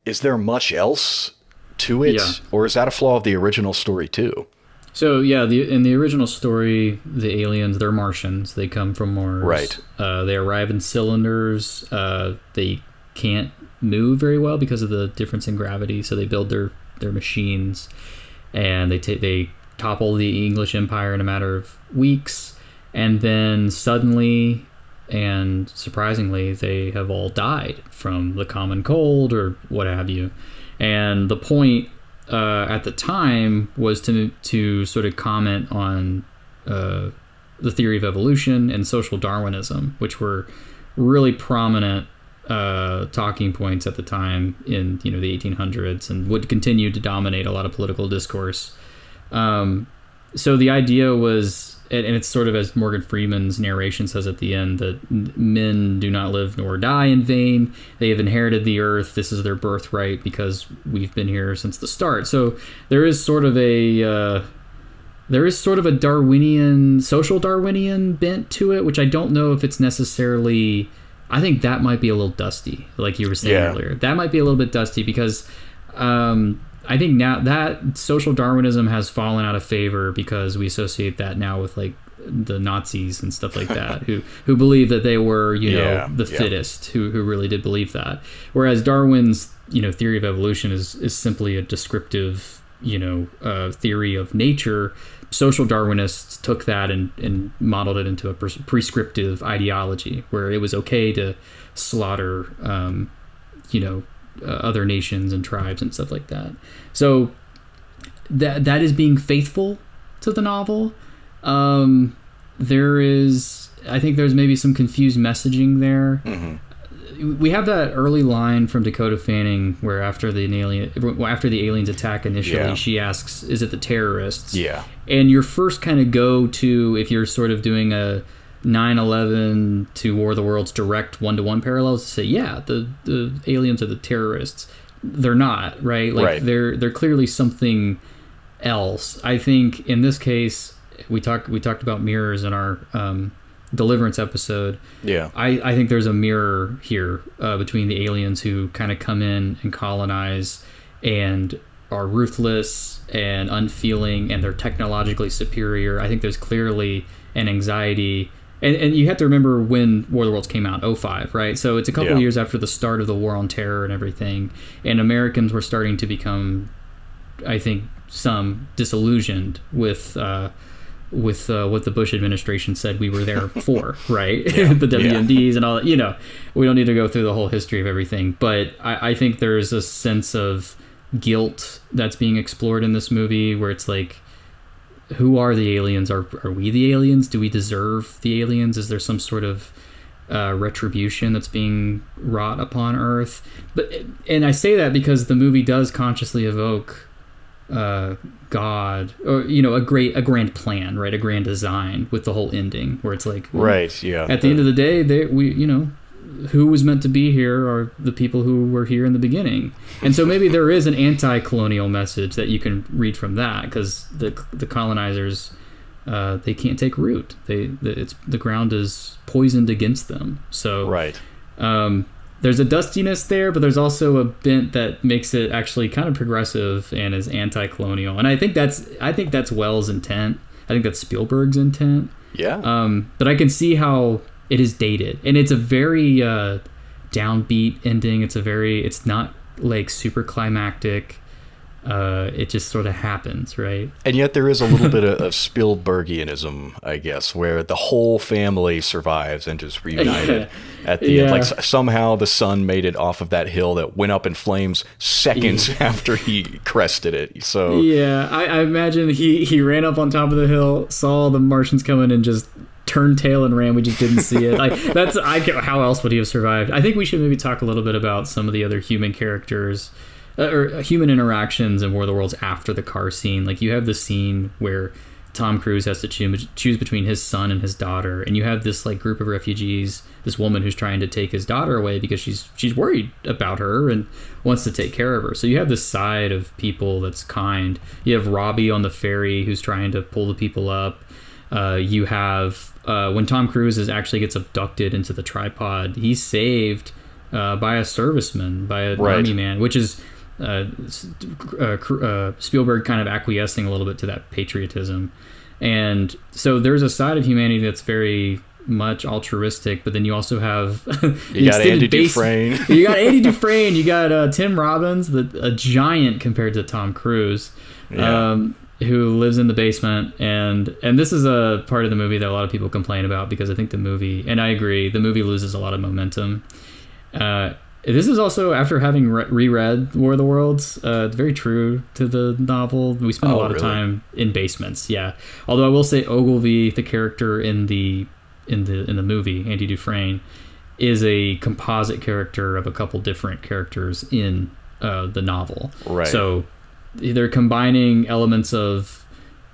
is there much else to it? Yeah. Or is that a flaw of the original story too? So in the original story, the aliens, they're Martians. They come from Mars. Right. They arrive in cylinders. They can't move very well because of the difference in gravity. So they build their machines, and they topple the English Empire in a matter of weeks, and then suddenly and surprisingly, they have all died from the common cold or what have you. And the point at the time was to sort of comment on the theory of evolution and social Darwinism, which were really prominent talking points at the time in the 1800s and would continue to dominate a lot of political discourse. So the idea was, and it's sort of as Morgan Freeman's narration says at the end, that men do not live nor die in vain. They have inherited the earth. This is their birthright because we've been here since the start. So there is sort of a Darwinian, social Darwinian bent to it, which I don't know if it's necessarily. I think that might be a little dusty, like you were saying earlier. That might be a little bit dusty because I think now that social Darwinism has fallen out of favor because we associate that now with like the Nazis and stuff like that, who believe that they were, the fittest, who really did believe that. Whereas Darwin's, theory of evolution is simply a descriptive, theory of nature. Social Darwinists took that and modeled it into a prescriptive ideology where it was okay to slaughter, other nations and tribes and stuff like that. So that is being faithful to the novel. I think there's maybe some confused messaging there. Mm-hmm. We have that early line from Dakota Fanning where after the aliens attack initially, she asks, "Is it the terrorists?" Yeah. And your first kind of go to, if you're sort of doing a 9/11 to War of the Worlds direct one-to-one parallels, to say, the aliens are the terrorists. they're not, right? Like Right. they're clearly something else. I think in this case, we talked about mirrors in our Deliverance episode. Yeah. I think there's a mirror here between the aliens who kind of come in and colonize and are ruthless and unfeeling, and they're technologically superior. I think there's clearly an anxiety. And you have to remember when War of the Worlds came out, 2005, right? So it's a couple of years after the start of the War on Terror and everything. And Americans were starting to become, I think, some disillusioned with what the Bush administration said we were there for, right? The WMDs and all that. You know, we don't need to go through the whole history of everything. But I think there's a sense of guilt that's being explored in this movie where it's like, who are the aliens? Are we the aliens? Do we deserve the aliens? Is there some sort of retribution that's being wrought upon Earth? And I say that because the movie does consciously evoke God, or a grand plan, right? A grand design with the whole ending, where it's like, right, yeah. At the end of the day, who was meant to be here are the people who were here in the beginning. And so maybe there is an anti-colonial message that you can read from that, because the colonizers, they can't take root. The ground is poisoned against them. So right. There's a dustiness there, but there's also a bent that makes it actually kind of progressive and is anti-colonial. And I think that's Wells' intent. I think that's Spielberg's intent. Yeah. But I can see how it is dated, and it's a very downbeat ending. It's not like super climactic. It just sort of happens, right? And yet there is a little bit of Spielbergianism, I guess, where the whole family survives and is reunited at the end. Like somehow the son made it off of that hill that went up in flames seconds after he crested it. So yeah, I imagine he ran up on top of the hill, saw the Martians coming, and just turned tail and ran. We just didn't see it. Like how else would he have survived? I think we should maybe talk a little bit about some of the other human characters. Or human interactions in War of the Worlds after the car scene. Like, you have the scene where Tom Cruise has to choose between his son and his daughter, and you have this like group of refugees, this woman who's trying to take his daughter away because she's worried about her and wants to take care of her. So you have this side of people that's kind. You have Robbie on the ferry who's trying to pull the people up. You have when Tom Cruise actually gets abducted into the tripod, he's saved by a serviceman, by an army man, which is Spielberg kind of acquiescing a little bit to that patriotism. And so there's a side of humanity that's very much altruistic, but then you also have you got Andy Dufresne. You got Andy Dufresne. You got Tim Robbins, a giant compared to Tom Cruise, who lives in the basement. And this is a part of the movie that a lot of people complain about, because I think the movie, and I agree, the movie loses a lot of momentum. This is also after having reread War of the Worlds. It's very true to the novel. We spent a lot of time in basements. Yeah. Although I will say Ogilvy, the character in the movie, Andy Dufresne, is a composite character of a couple different characters in the novel. Right. So they're combining elements of,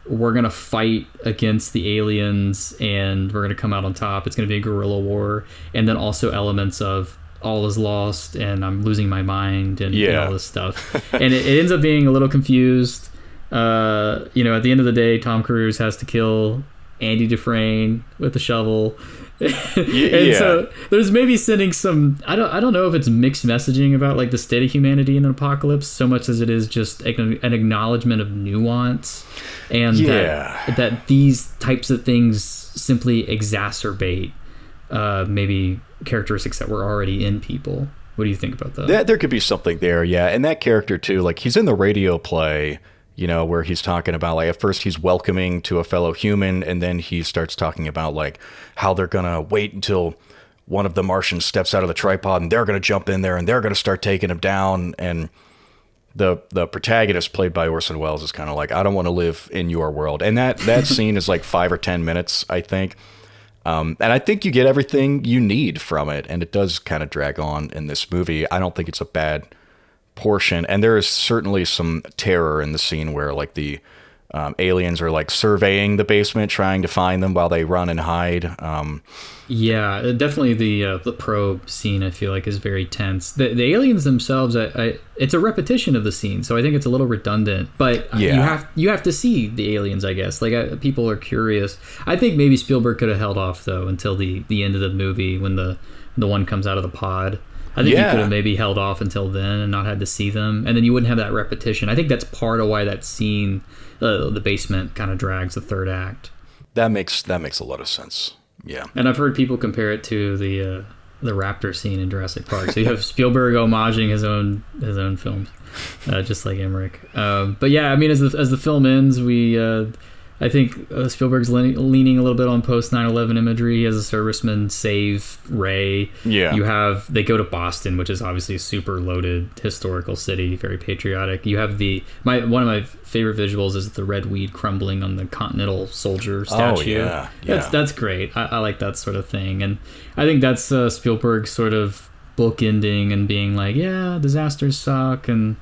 we're going to fight against the aliens and we're going to come out on top. It's going to be a guerrilla war. And then also elements of, all is lost and I'm losing my mind and all this stuff. And it ends up being a little confused. At the end of the day, Tom Cruise has to kill Andy Dufresne with a shovel. So there's maybe sending some, I don't know if it's mixed messaging about like the state of humanity in an apocalypse so much as it is just an acknowledgement of nuance, and that these types of things simply exacerbate maybe characteristics that were already in people. What do you think about that? There could be something there, yeah. And that character too, like he's in the radio play, where he's talking about like at first he's welcoming to a fellow human, and then he starts talking about like how they're gonna wait until one of the Martians steps out of the tripod and they're gonna jump in there and they're gonna start taking him down. And the protagonist, played by Orson Welles, is kind of like, I don't want to live in your world. And that scene is like 5 or 10 minutes, I think. And I think you get everything you need from it, and it does kind of drag on in this movie. I don't think it's a bad portion, and there is certainly some terror in the scene where like the aliens are like surveying the basement, trying to find them while they run and hide. Yeah, definitely the probe scene I feel like is very tense. The aliens themselves, it's a repetition of the scene, so I think it's a little redundant. But you have to see the aliens, I guess. Like people are curious. I think maybe Spielberg could have held off though until the end of the movie when the one comes out of the pod. I think he could have maybe held off until then and not had to see them, and then you wouldn't have that repetition. I think that's part of why that scene, the basement, kind of drags the third act. That makes a lot of sense. Yeah, and I've heard people compare it to the raptor scene in Jurassic Park. So you have Spielberg homaging his own films, just like Emmerich. But yeah, I mean, as the film ends, I think Spielberg's leaning a little bit on post 9/11 imagery. He has a serviceman save Ray. Yeah. They go to Boston, which is obviously a super loaded historical city, very patriotic. You have one of my favorite visuals is the red weed crumbling on the Continental Soldier statue. Oh yeah. That's great. I like that sort of thing, and I think that's Spielberg's sort of bookending and being like, yeah, disasters suck, and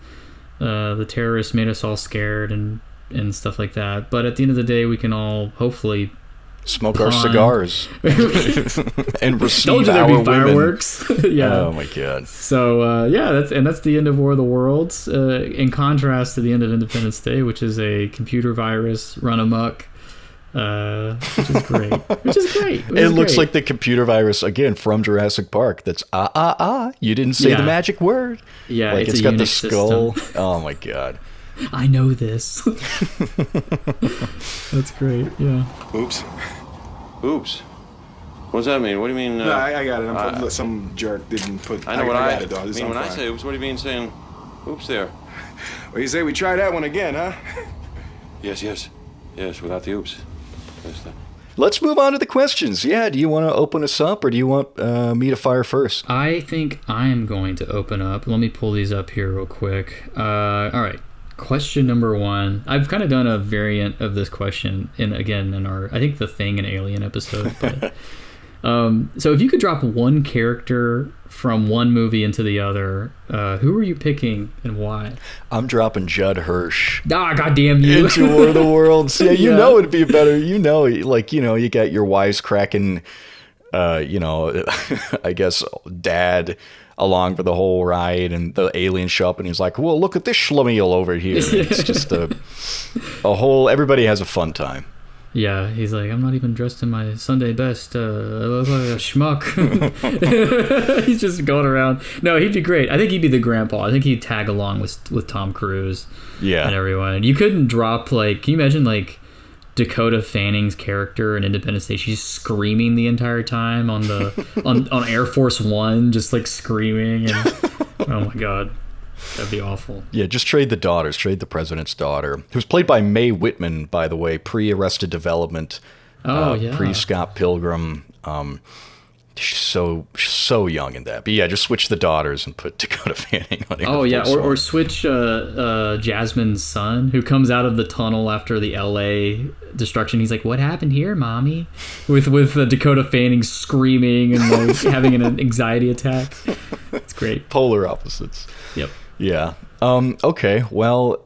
the terrorists made us all scared and stuff like that. But at the end of the day, we can all hopefully smoke our cigars and receive Don't our there be fireworks. Yeah. Oh my god. So that's the end of War of the Worlds. In contrast to the end of Independence Day, which is a computer virus run amok. Which is great. It looks like the computer virus again from Jurassic Park. That's you didn't say the magic word. Yeah, like it's got the skull. System. Oh my god. I know this. That's great. Yeah. Oops. What does that mean? What do you mean? No, I got it. Some jerk didn't put. I know what I got it, dog. mean when I say oops. What do you mean saying oops there? Well, you say we try that one again, huh? Yes. Without the oops. Let's move on to the questions. Yeah, do you want to open us up or do you want me to fire first? I think I'm going to open up. Let me pull these up here real quick. All right. Question number 1. I've kind of done a variant of this question in our, I think, the Thing and Alien episode. But, so if you could drop one character from one movie into the other, who are you picking and why? I'm dropping Judd Hirsch. Goddamn you! Into War of the Worlds. Yeah, you know it'd be better. You got your wisecracking, I guess, dad along for the whole ride, and the alien show up and he's like, well, look at this schlemiel over here. It's just a whole, everybody has a fun time. Yeah, he's like, I'm not even dressed in my Sunday best. I look like a schmuck. He's just going around. No, he'd be great. I think he'd be the grandpa. I think he'd tag along with Tom Cruise. Yeah. And everyone. You couldn't drop, like, can you imagine, like, Dakota Fanning's character in Independence Day? She's screaming the entire time on on Air Force One, just like screaming, and oh my god, that'd be awful. Yeah, just trade the president's daughter, who's played by Mae Whitman, by the way, pre-Arrested Development, pre-Scott Pilgrim. She's so young in that. But yeah, just switch the daughters and put Dakota Fanning on it. Oh yeah, or switch Jasmine's son, who comes out of the tunnel after the LA destruction. He's like, "What happened here, mommy?" With Dakota Fanning screaming and like having an anxiety attack. It's great. Polar opposites. Yep. Yeah. Okay. Well,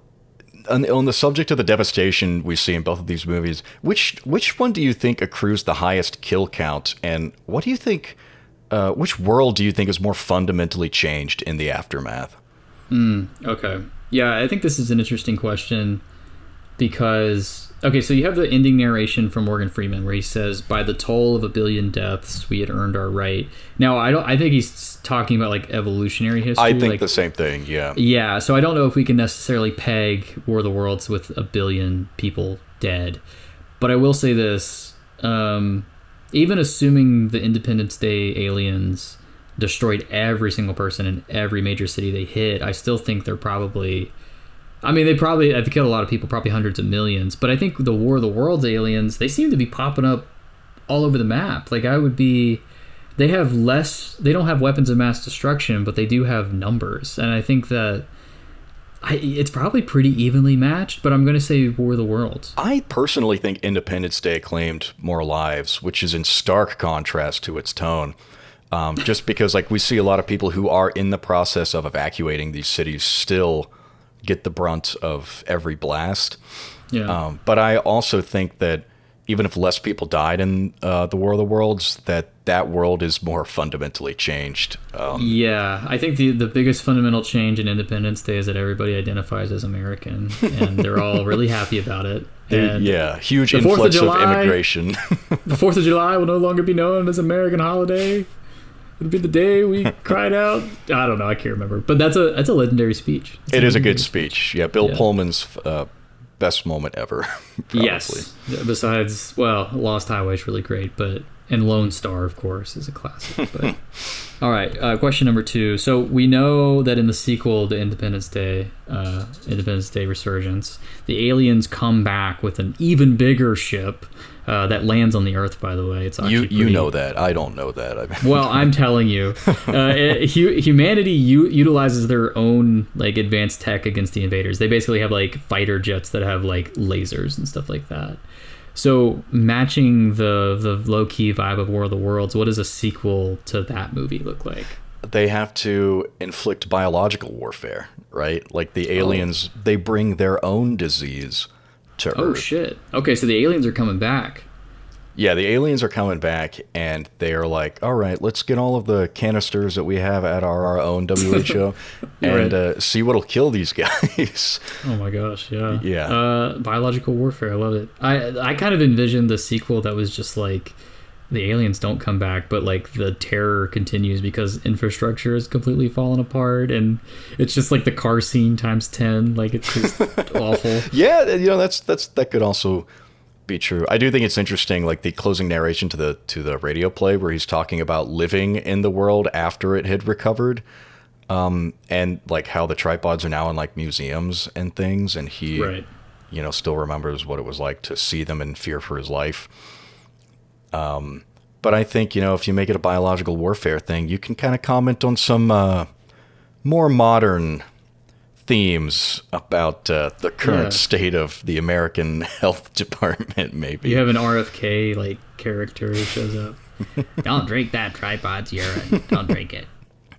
on the subject of the devastation we see in both of these movies, which one do you think accrues the highest kill count, and what do you think? Which world do you think is more fundamentally changed in the aftermath? Okay. Yeah, I think this is an interesting question because so you have the ending narration from Morgan Freeman where he says, "By the toll of 1 billion deaths, we had earned our right." Now, I think he's talking about like evolutionary history. I think the same thing. Yeah. Yeah. So I don't know if we can necessarily peg War of the Worlds with 1 billion people dead, but I will say this: even assuming the Independence Day aliens destroyed every single person in every major city they hit, I still think they're probably. I mean, they've killed a lot of people, probably hundreds of millions. But I think the War of the Worlds aliens, they seem to be popping up all over the map. Like, they don't have weapons of mass destruction, but they do have numbers. And I think that it's probably pretty evenly matched, but I'm going to say War of the Worlds. I personally think Independence Day claimed more lives, which is in stark contrast to its tone. Just because, like, we see a lot of people who are in the process of evacuating these cities still get the brunt of every blast. Yeah. But I also think that even if less people died in the War of the Worlds, that world is more fundamentally changed. Yeah, I think the biggest fundamental change in Independence Day is that everybody identifies as American, and they're all really happy about it. And yeah, huge the 4th of influx of July- immigration. The 4th of July will no longer be known as American holiday. It'll be the day we cried out. I don't know. I can't remember. But that's a legendary speech. It is a good speech. Yeah, Bill Yeah. Pullman's best moment ever. Probably. Yes. Besides, well, Lost Highway is really great, and Lone Star, of course, is a classic. But all right, question number 2. So we know that in the sequel to Independence Day Resurgence, the aliens come back with an even bigger ship that lands on the Earth. By the way, it's actually You know that. I don't know that. I mean, well, I'm telling you, humanity utilizes their own like advanced tech against the invaders. They basically have like fighter jets that have like lasers and stuff like that. So matching the low-key vibe of War of the Worlds, what does a sequel to that movie look like? they have to inflict biological warfare, right? Like the aliens, they bring their own disease to Earth. Oh, shit. Okay, so the aliens are coming back. Yeah, the aliens are coming back, and they're like, all right, let's get all of the canisters that we have at our own WHO and see what'll kill these guys. Oh my gosh, yeah. Yeah. Biological warfare, I love it. I kind of envisioned the sequel that was just like, the aliens don't come back, but like the terror continues because infrastructure is completely fallen apart, and it's just like the car scene times 10. Like, it's just awful. Yeah, you know, that could also be true. I do think it's interesting, like the closing narration to the radio play where he's talking about living in the world after it had recovered, and like how the tripods are now in like museums and things, and he, Right. you know, still remembers what it was like to see them and fear for his life. But I think, you know, if you make it a biological warfare thing, you can kind of comment on some more modern themes about the current state of the American health department, maybe. You have an RFK like character who shows up. Don't drink that tripod's urine. Don't drink it.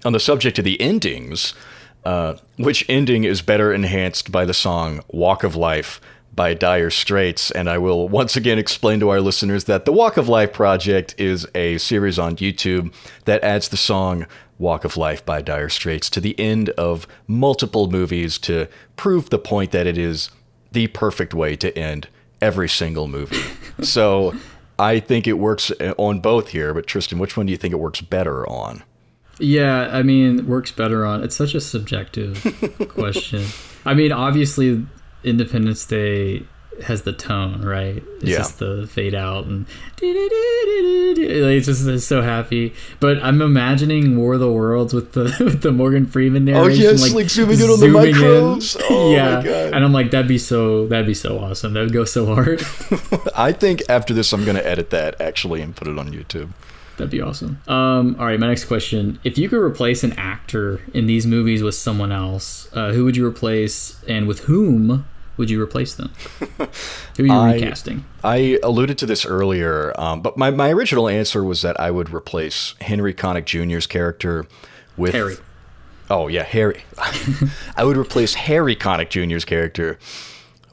On the subject of the endings, which ending is better enhanced by the song Walk of Life by Dire Straits? And I will once again explain to our listeners that the Walk of Life Project is a series on YouTube that adds the song Walk of Life by Dire Straits to the end of multiple movies to prove the point that it is the perfect way to end every single movie. So I think it works on both here, but Tristan, which one do you think it works better on? Yeah, I mean, works better on. It's such a subjective question. I mean, obviously, Independence Day has the tone, right? It's just the fade out and it's just it's so happy. But I'm imagining War of the Worlds with the Morgan Freeman narration. Oh yes, like zooming in on the micros. Oh yeah, my God. and I'm like, that'd be so awesome. That would go so hard. I think after this, I'm gonna edit that actually and put it on YouTube. That'd be awesome. All right, my next question: if you could replace an actor in these movies with someone else, who would you replace, and with whom would you replace them? Who are you recasting? I alluded to this earlier, but my original answer was that I would replace Henry Connick Jr.'s character with Harry. Oh yeah, Harry. I would replace Harry Connick Jr.'s character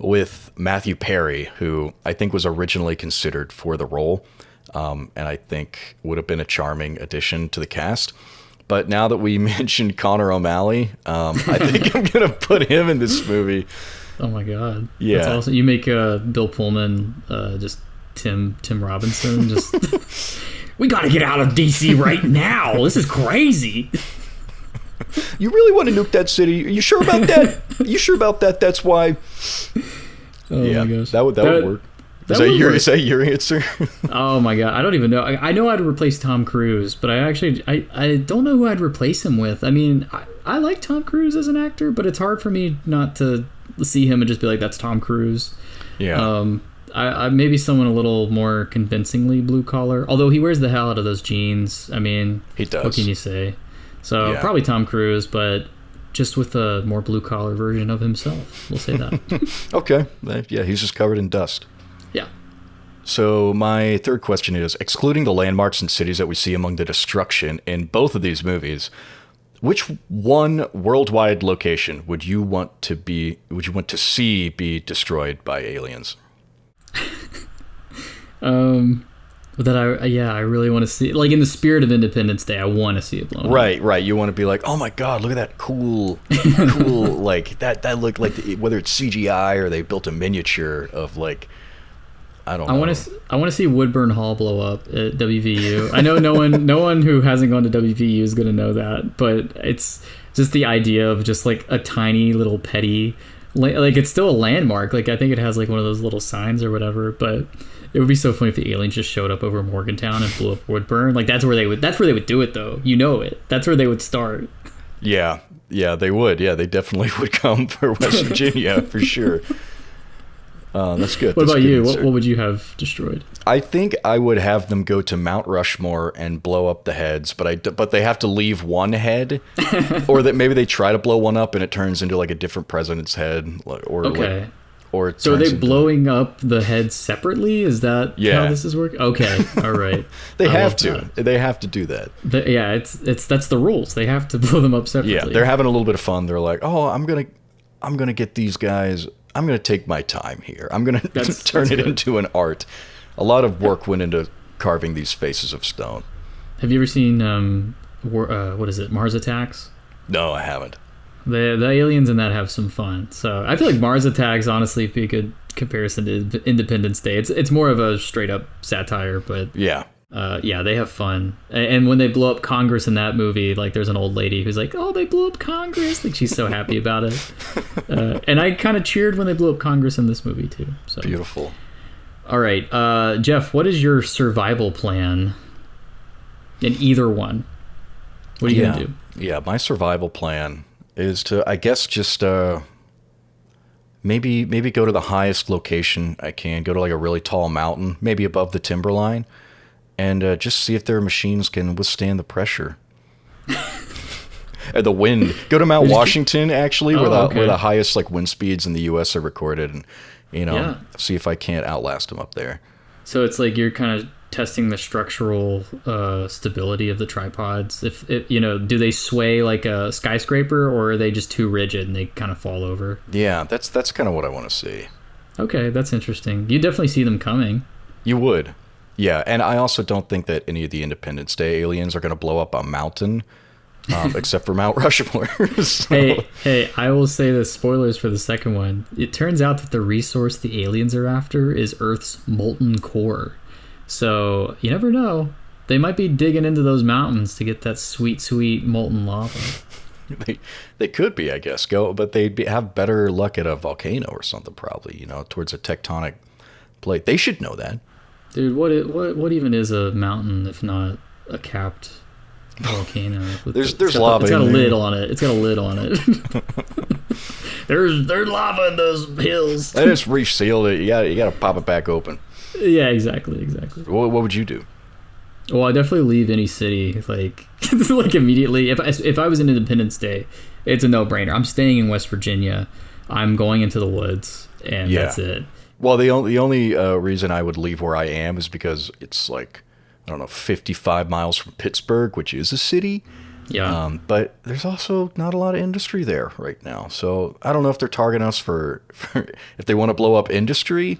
with Matthew Perry, who I think was originally considered for the role, and I think would have been a charming addition to the cast. But now that we mentioned Connor O'Malley, I think I'm gonna put him in this movie. Oh my God. Yeah. That's awesome. You make Bill Pullman just Tim Robinson. Just we got to get out of DC right now. This is crazy. You really want to nuke that city? Are you sure about that? You sure about that? That's why. Oh Yeah, my gosh. that would work. Is that your answer? Oh my God. I don't even know. I know I'd replace Tom Cruise, but I don't know who I'd replace him with. I mean, I like Tom Cruise as an actor, but it's hard for me not to see him and just be like, that's Tom Cruise. Yeah. I maybe someone a little more convincingly blue collar, although he wears the hell out of those jeans. I mean, He does. What can you say? So Yeah. probably Tom Cruise, but just with a more blue collar version of himself. We'll say that. Okay. Yeah, he's just covered in dust. Yeah. So my third question is, excluding the landmarks and cities that we see among the destruction in both of these movies, Which one worldwide location would you want to see be destroyed by aliens? I really want to see, like, in the spirit of Independence Day, I want to see it blown up. Right. You want to be like, oh my God, look at that cool, like that looked like whether it's CGI or they built a miniature of like, I don't know. I want to see Woodburn Hall blow up at WVU. I know no one who hasn't gone to WVU is going to know that, but it's just the idea of just like a tiny little petty, like it's still a landmark. Like I think it has like one of those little signs or whatever, but it would be so funny if the aliens just showed up over Morgantown and blew up Woodburn. Like that's where they would do it though. You know it. That's where they would start. Yeah, they would. Yeah, they definitely would come for West Virginia for sure. That's good. What That's about good you? answer. What would you have destroyed? I think I would have them go to Mount Rushmore and blow up the heads, but they have to leave one head, or that maybe they try to blow one up and it turns into like a different president's head, or Okay. like, or it So are turns they into- blowing up the heads separately? Is that Yeah. how this is working? Okay, all right. They I have love to. that. They have to do that. That's the rules. They have to blow them up separately. Yeah, they're having a little bit of fun. They're like, oh, I'm gonna get these guys. I'm going to take my time here. I'm going to turn it into an art. A lot of work went into carving these faces of stone. Have you ever seen what is it, Mars Attacks? No, I haven't. The aliens in that have some fun. So I feel like Mars Attacks honestly be a good comparison to Independence Day. It's more of a straight up satire, but Yeah. they have fun. And when they blow up Congress in that movie, like there's an old lady who's like, oh, they blew up Congress. Like she's so happy about it. And I kind of cheered when they blew up Congress in this movie too. So Beautiful. all right, Jeff, what is your survival plan in either one? What are you gonna do? Yeah, my survival plan is to, I guess, just maybe go to the highest location I can. Go to like a really tall mountain, maybe above the timberline, and just see if their machines can withstand the pressure. And the wind. Go to Mount Washington, actually, where the highest like wind speeds in the U.S. are recorded, and see if I can't outlast them up there. So it's like you're kind of testing the structural stability of the tripods. If do they sway like a skyscraper, or are they just too rigid and they kind of fall over? Yeah, that's kind of what I want to see. Okay, that's interesting. You definitely see them coming. You would. Yeah, and I also don't think that any of the Independence Day aliens are going to blow up a mountain, except for Mount Rushmore. So- Hey, I will say this, spoilers for the second one. It turns out that the resource the aliens are after is Earth's molten core. So you never know. They might be digging into those mountains to get that sweet, sweet molten lava. They could be, I guess, but they'd have better luck at a volcano or something, probably, towards a tectonic plate. They should know that. Dude, what even is a mountain if not a capped volcano? There's lava. It's got a in there. lid on it. It's got a lid on it. There's lava in those hills. They just resealed it. You got to pop it back open. Yeah, exactly. What would you do? Well, I definitely leave any city like immediately. If I was in Independence Day, it's a no-brainer. I'm staying in West Virginia. I'm going into the woods, and that's it. Well, the only reason I would leave where I am is because it's like, I don't know, 55 miles from Pittsburgh, which is a city. Yeah. But there's also not a lot of industry there right now. So I don't know if they're targeting us for if they want to blow up industry,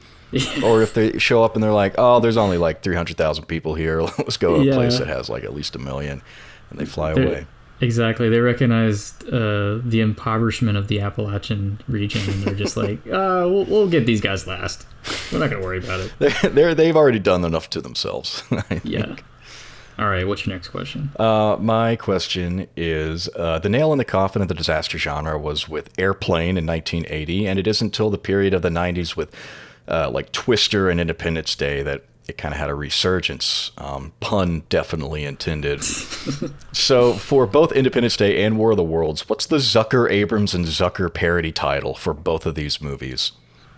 or if they show up and they're like, oh, there's only like 300,000 people here. Let's go to a place that has like at least 1 million, and they fly away. Exactly. They recognized the impoverishment of the Appalachian region, and they're just like, we'll get these guys last. We're not going to worry about it. They've already done enough to themselves. Yeah. All right. What's your next question? My question is, the nail in the coffin of the disaster genre was with Airplane in 1980, and it isn't until the period of the 90s with like Twister and Independence Day that it kind of had a resurgence. Pun definitely intended. So for both Independence Day and War of the Worlds, what's the Zucker, Abrams, and Zucker parody title for both of these movies?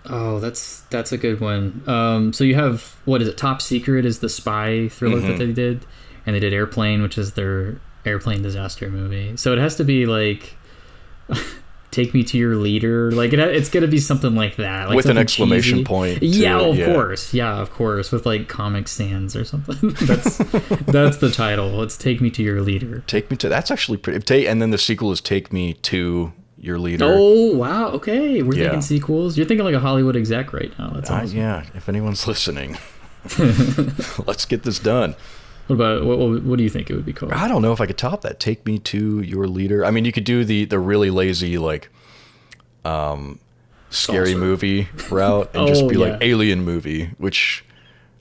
Oh, that's a good one. So you have, what is it? Top Secret is the spy thriller that they did, and they did Airplane, which is their airplane disaster movie. So it has to be like take me to your leader. Like it's gonna be something like that, like with an exclamation cheesy. point. Yeah, too. of course, with like Comic Sans or something. That's the title. It's Take Me to Your Leader. Take me to. That's actually pretty. And then the sequel is Take Me to Your Leader. Oh wow, okay, we're thinking sequels. You're thinking like a Hollywood exec right now. That's awesome. Yeah, if anyone's listening, let's get this done. What about what do you think it would be called? I don't know if I could top that. Take Me to Your Leader. I mean, you could do the really lazy like scary movie route and just be like alien movie, which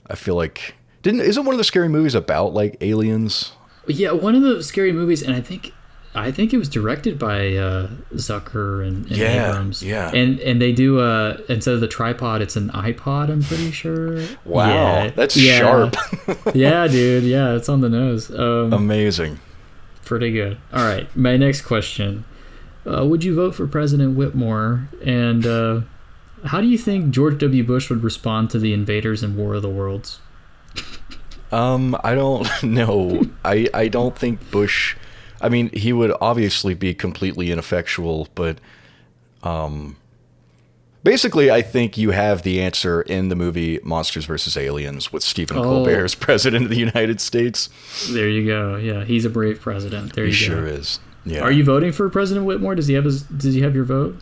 I feel like isn't one of the scary movies about like aliens? Yeah, one of the scary movies, and I think it was directed by Zucker and Abrams. Yeah. And they do instead of the tripod, it's an iPod, I'm pretty sure. Wow, that's sharp. Yeah, dude. Yeah, it's on the nose. Amazing. Pretty good. All right, my next question. Would you vote for President Whitmore? And how do you think George W. Bush would respond to the invaders in War of the Worlds? I don't know. I don't think Bush... I mean, he would obviously be completely ineffectual, but basically, I think you have the answer in the movie Monsters vs. Aliens with Stephen Colbert as president of the United States. There you go. Yeah, he's a brave president. There you go. He sure is. Yeah. Are you voting for President Whitmore? Does he have your vote?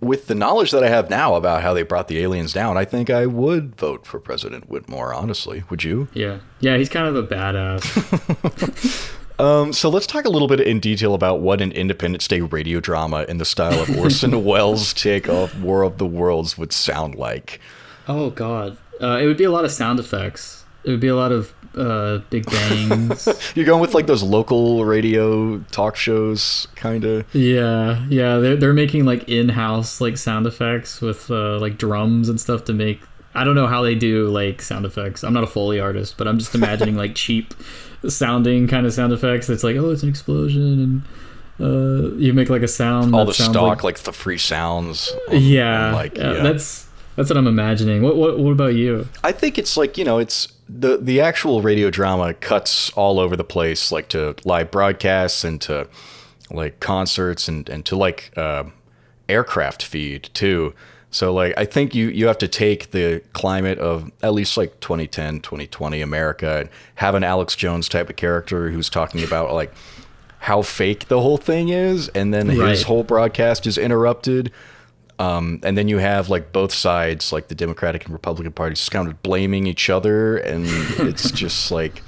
With the knowledge that I have now about how they brought the aliens down, I think I would vote for President Whitmore, honestly. Would you? Yeah. Yeah, he's kind of a badass. So let's talk a little bit in detail about what an Independence Day radio drama in the style of Orson Welles' take of War of the Worlds would sound like. Oh, God. It would be a lot of sound effects. It would be a lot of big bangs. You're going with like those local radio talk shows, kind of? Yeah. They're making like in-house like sound effects with like drums and stuff to make... I don't know how they do like sound effects. I'm not a Foley artist, but I'm just imagining like cheap sounding kind of sound effects. It's like, oh, it's an explosion, and you make like a sound. All the stock, like the free sounds. That's what I'm imagining. What about you? I think it's like, it's the actual radio drama cuts all over the place, like to live broadcasts and to like concerts and to like aircraft feed too. So, like, I think you have to take the climate of at least, like, 2010, 2020 America and have an Alex Jones type of character who's talking about, like, how fake the whole thing is. And then his whole broadcast is interrupted. And then you have, like, both sides, like, the Democratic and Republican parties just kind of blaming each other. And it's just, like...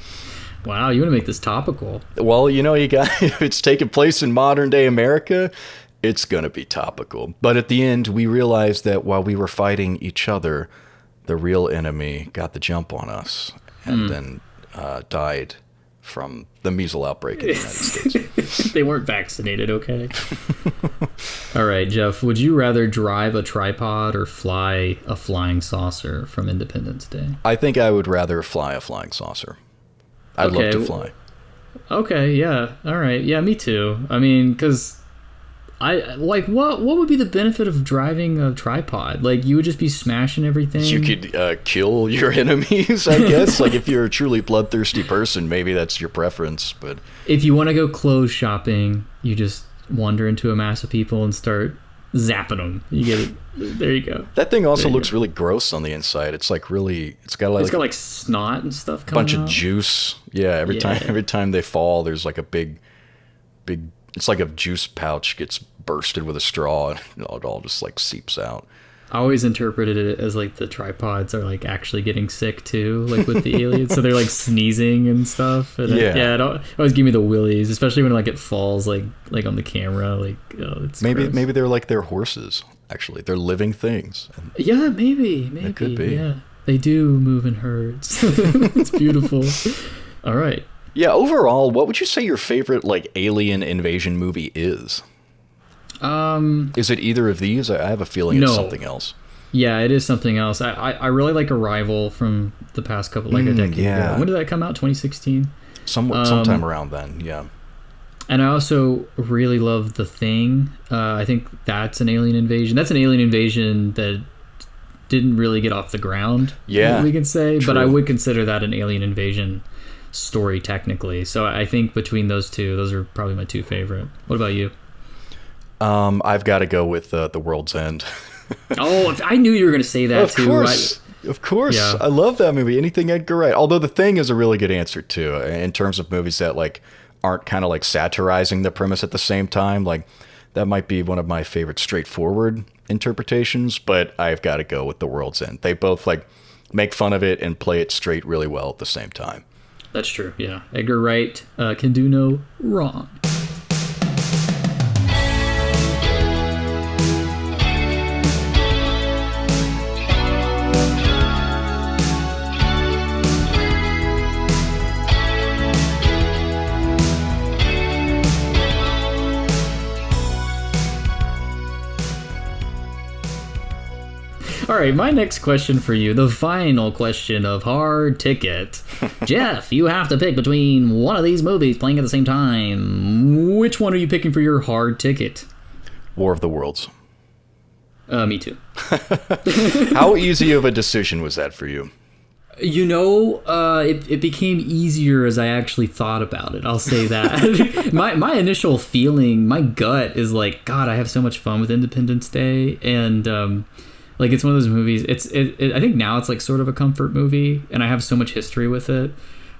Wow, you want to make this topical. Well, if it's taking place in modern-day America... It's going to be topical. But at the end, we realized that while we were fighting each other, the real enemy got the jump on us and then died from the measles outbreak in the United States. They weren't vaccinated, okay? All right, Jeff, would you rather drive a tripod or fly a flying saucer from Independence Day? I think I would rather fly a flying saucer. I'd love to fly. Okay, yeah. All right. Yeah, me too. I mean, because... what would be the benefit of driving a tripod? Like, you would just be smashing everything. You could kill your enemies, I guess. Like, if you're a truly bloodthirsty person, maybe that's your preference. But if you want to go clothes shopping, you just wander into a mass of people and start zapping them. You get it. There you go. That thing also looks really gross on the inside. It's like really. It's got like snot and stuff coming out. Bunch of juice. Yeah. Every time they fall, there's like a big. It's like a juice pouch gets bursted with a straw and it all just like seeps out. I always interpreted it as like the tripods are like actually getting sick too, like with the aliens. So they're like sneezing and stuff. And it always give me the willies, especially when like it falls like on the camera. Like, oh, it's gross. Maybe they're like their horses. Actually, they're living things. Yeah, maybe. It could be. Yeah, they do move in herds. It's beautiful. All right. Yeah, overall, what would you say your favorite like alien invasion movie is? Is it either of these? I have a feeling it's something else. Yeah, it is something else. I really like Arrival from the past couple, like a decade ago. When did that come out? 2016? Sometime around then, yeah. And I also really love The Thing. I think that's an alien invasion. That's an alien invasion that didn't really get off the ground, we can say. True. But I would consider that an alien invasion story technically. So I think between those two, those are probably my two favorite. What about you? I've got to go with The World's End. Oh, I knew you were going to say that Of too. course. Of course. Yeah. I love that movie. Anything Edgar Wright. Although The Thing is a really good answer too, in terms of movies that like aren't kind of like satirizing the premise at the same time. Like that might be one of my favorite straightforward interpretations, but I've got to go with The World's End. They both like make fun of it and play it straight really well at the same time. That's true. Yeah. Edgar Wright can do no wrong. All right, my next question for you, the final question of Hard Ticket. Jeff, you have to pick between one of these movies playing at the same time. Which one are you picking for your Hard Ticket? War of the Worlds. Me too. How easy of a decision was that for you? You know, it became easier as I actually thought about it. I'll say that. my initial feeling, my gut is like, God, I have so much fun with Independence Day, and like it's one of those movies. I think now it's like sort of a comfort movie, and I have so much history with it.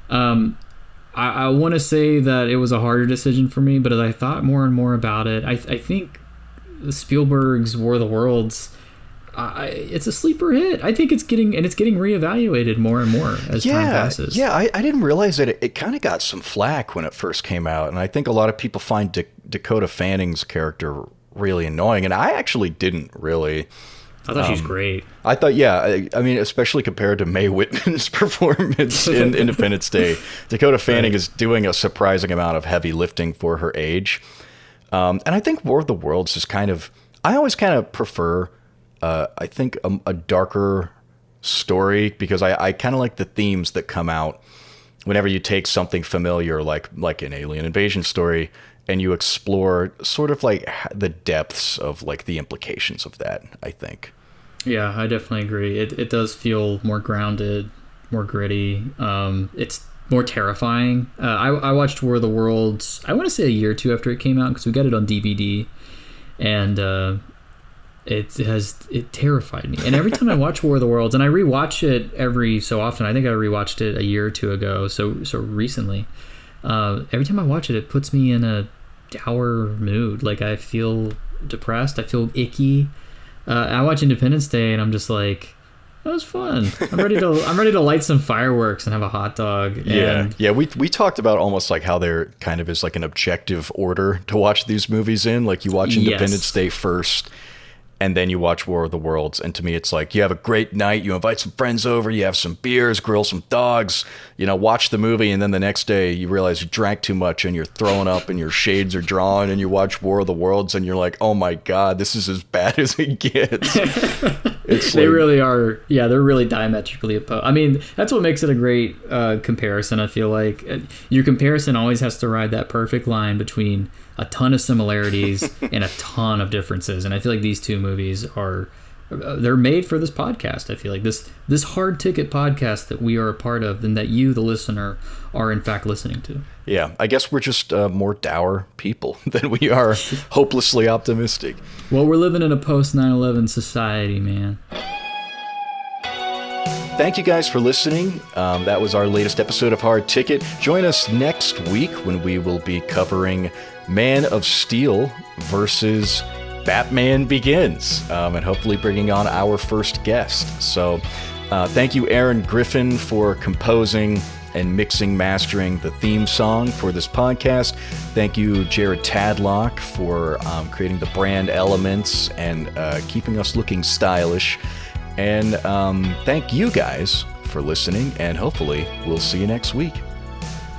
I want to say that it was a harder decision for me, but as I thought more and more about it, I think Spielberg's War of the Worlds. It's a sleeper hit. I think it's getting reevaluated more and more as time passes. Yeah, I didn't realize that it kind of got some flack when it first came out, and I think a lot of people find Dakota Fanning's character really annoying, and I actually didn't really. I thought she's great. I thought, I mean, especially compared to Mae Whitman's performance in Independence Day, Dakota Fanning is doing a surprising amount of heavy lifting for her age. And I think War of the Worlds is I always kind of prefer, I think, a darker story, because I kind of like the themes that come out whenever you take something familiar like an alien invasion story and you explore sort of like the depths of like the implications of that, I think. Yeah, I definitely agree. It does feel more grounded, more gritty. It's more terrifying. I watched War of the Worlds, I want to say a year or two after it came out, because we got it on DVD, and it terrified me. And every time I watch War of the Worlds, and I rewatch it every so often, I think I rewatched it a year or two ago, so recently. Every time I watch it, it puts me in a dour mood. Like I feel depressed, I feel icky. I watch Independence Day and I'm just like, that was fun. I'm ready to light some fireworks and have a hot dog. And we talked about almost like how there kind of is like an objective order to watch these movies in. Like you watch Independence Day first, and then you watch War of the Worlds. And to me, it's like you have a great night, you invite some friends over, you have some beers, grill some dogs, watch the movie, and then the next day you realize you drank too much and you're throwing up and your shades are drawn, and you watch War of the Worlds and you're like, oh my God, this is as bad as it gets. They really are. Yeah, they're really diametrically opposed. I mean, that's what makes it a great comparison, I feel like. Your comparison always has to ride that perfect line between a ton of similarities and a ton of differences. And I feel like these two movies they're made for this podcast. I feel like this Hard Ticket podcast that we are a part of, and that you, the listener, are in fact listening to. Yeah, I guess we're just more dour people than we are hopelessly optimistic. Well, we're living in a post 9/11 society, man. Thank you guys for listening. That was our latest episode of Hard Ticket. Join us next week when we will be covering Man of Steel versus Batman Begins, and hopefully bringing on our first guest. So thank you, Aaron Griffin, for composing and mixing, mastering the theme song for this podcast. Thank you, Jared Tadlock, for creating the brand elements and keeping us looking stylish. And thank you guys for listening, and hopefully we'll see you next week.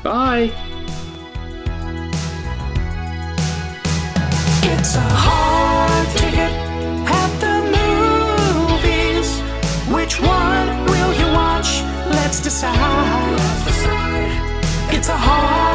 Bye! It's a hard ticket at the movies. Which one will you watch? Let's decide. It's a hard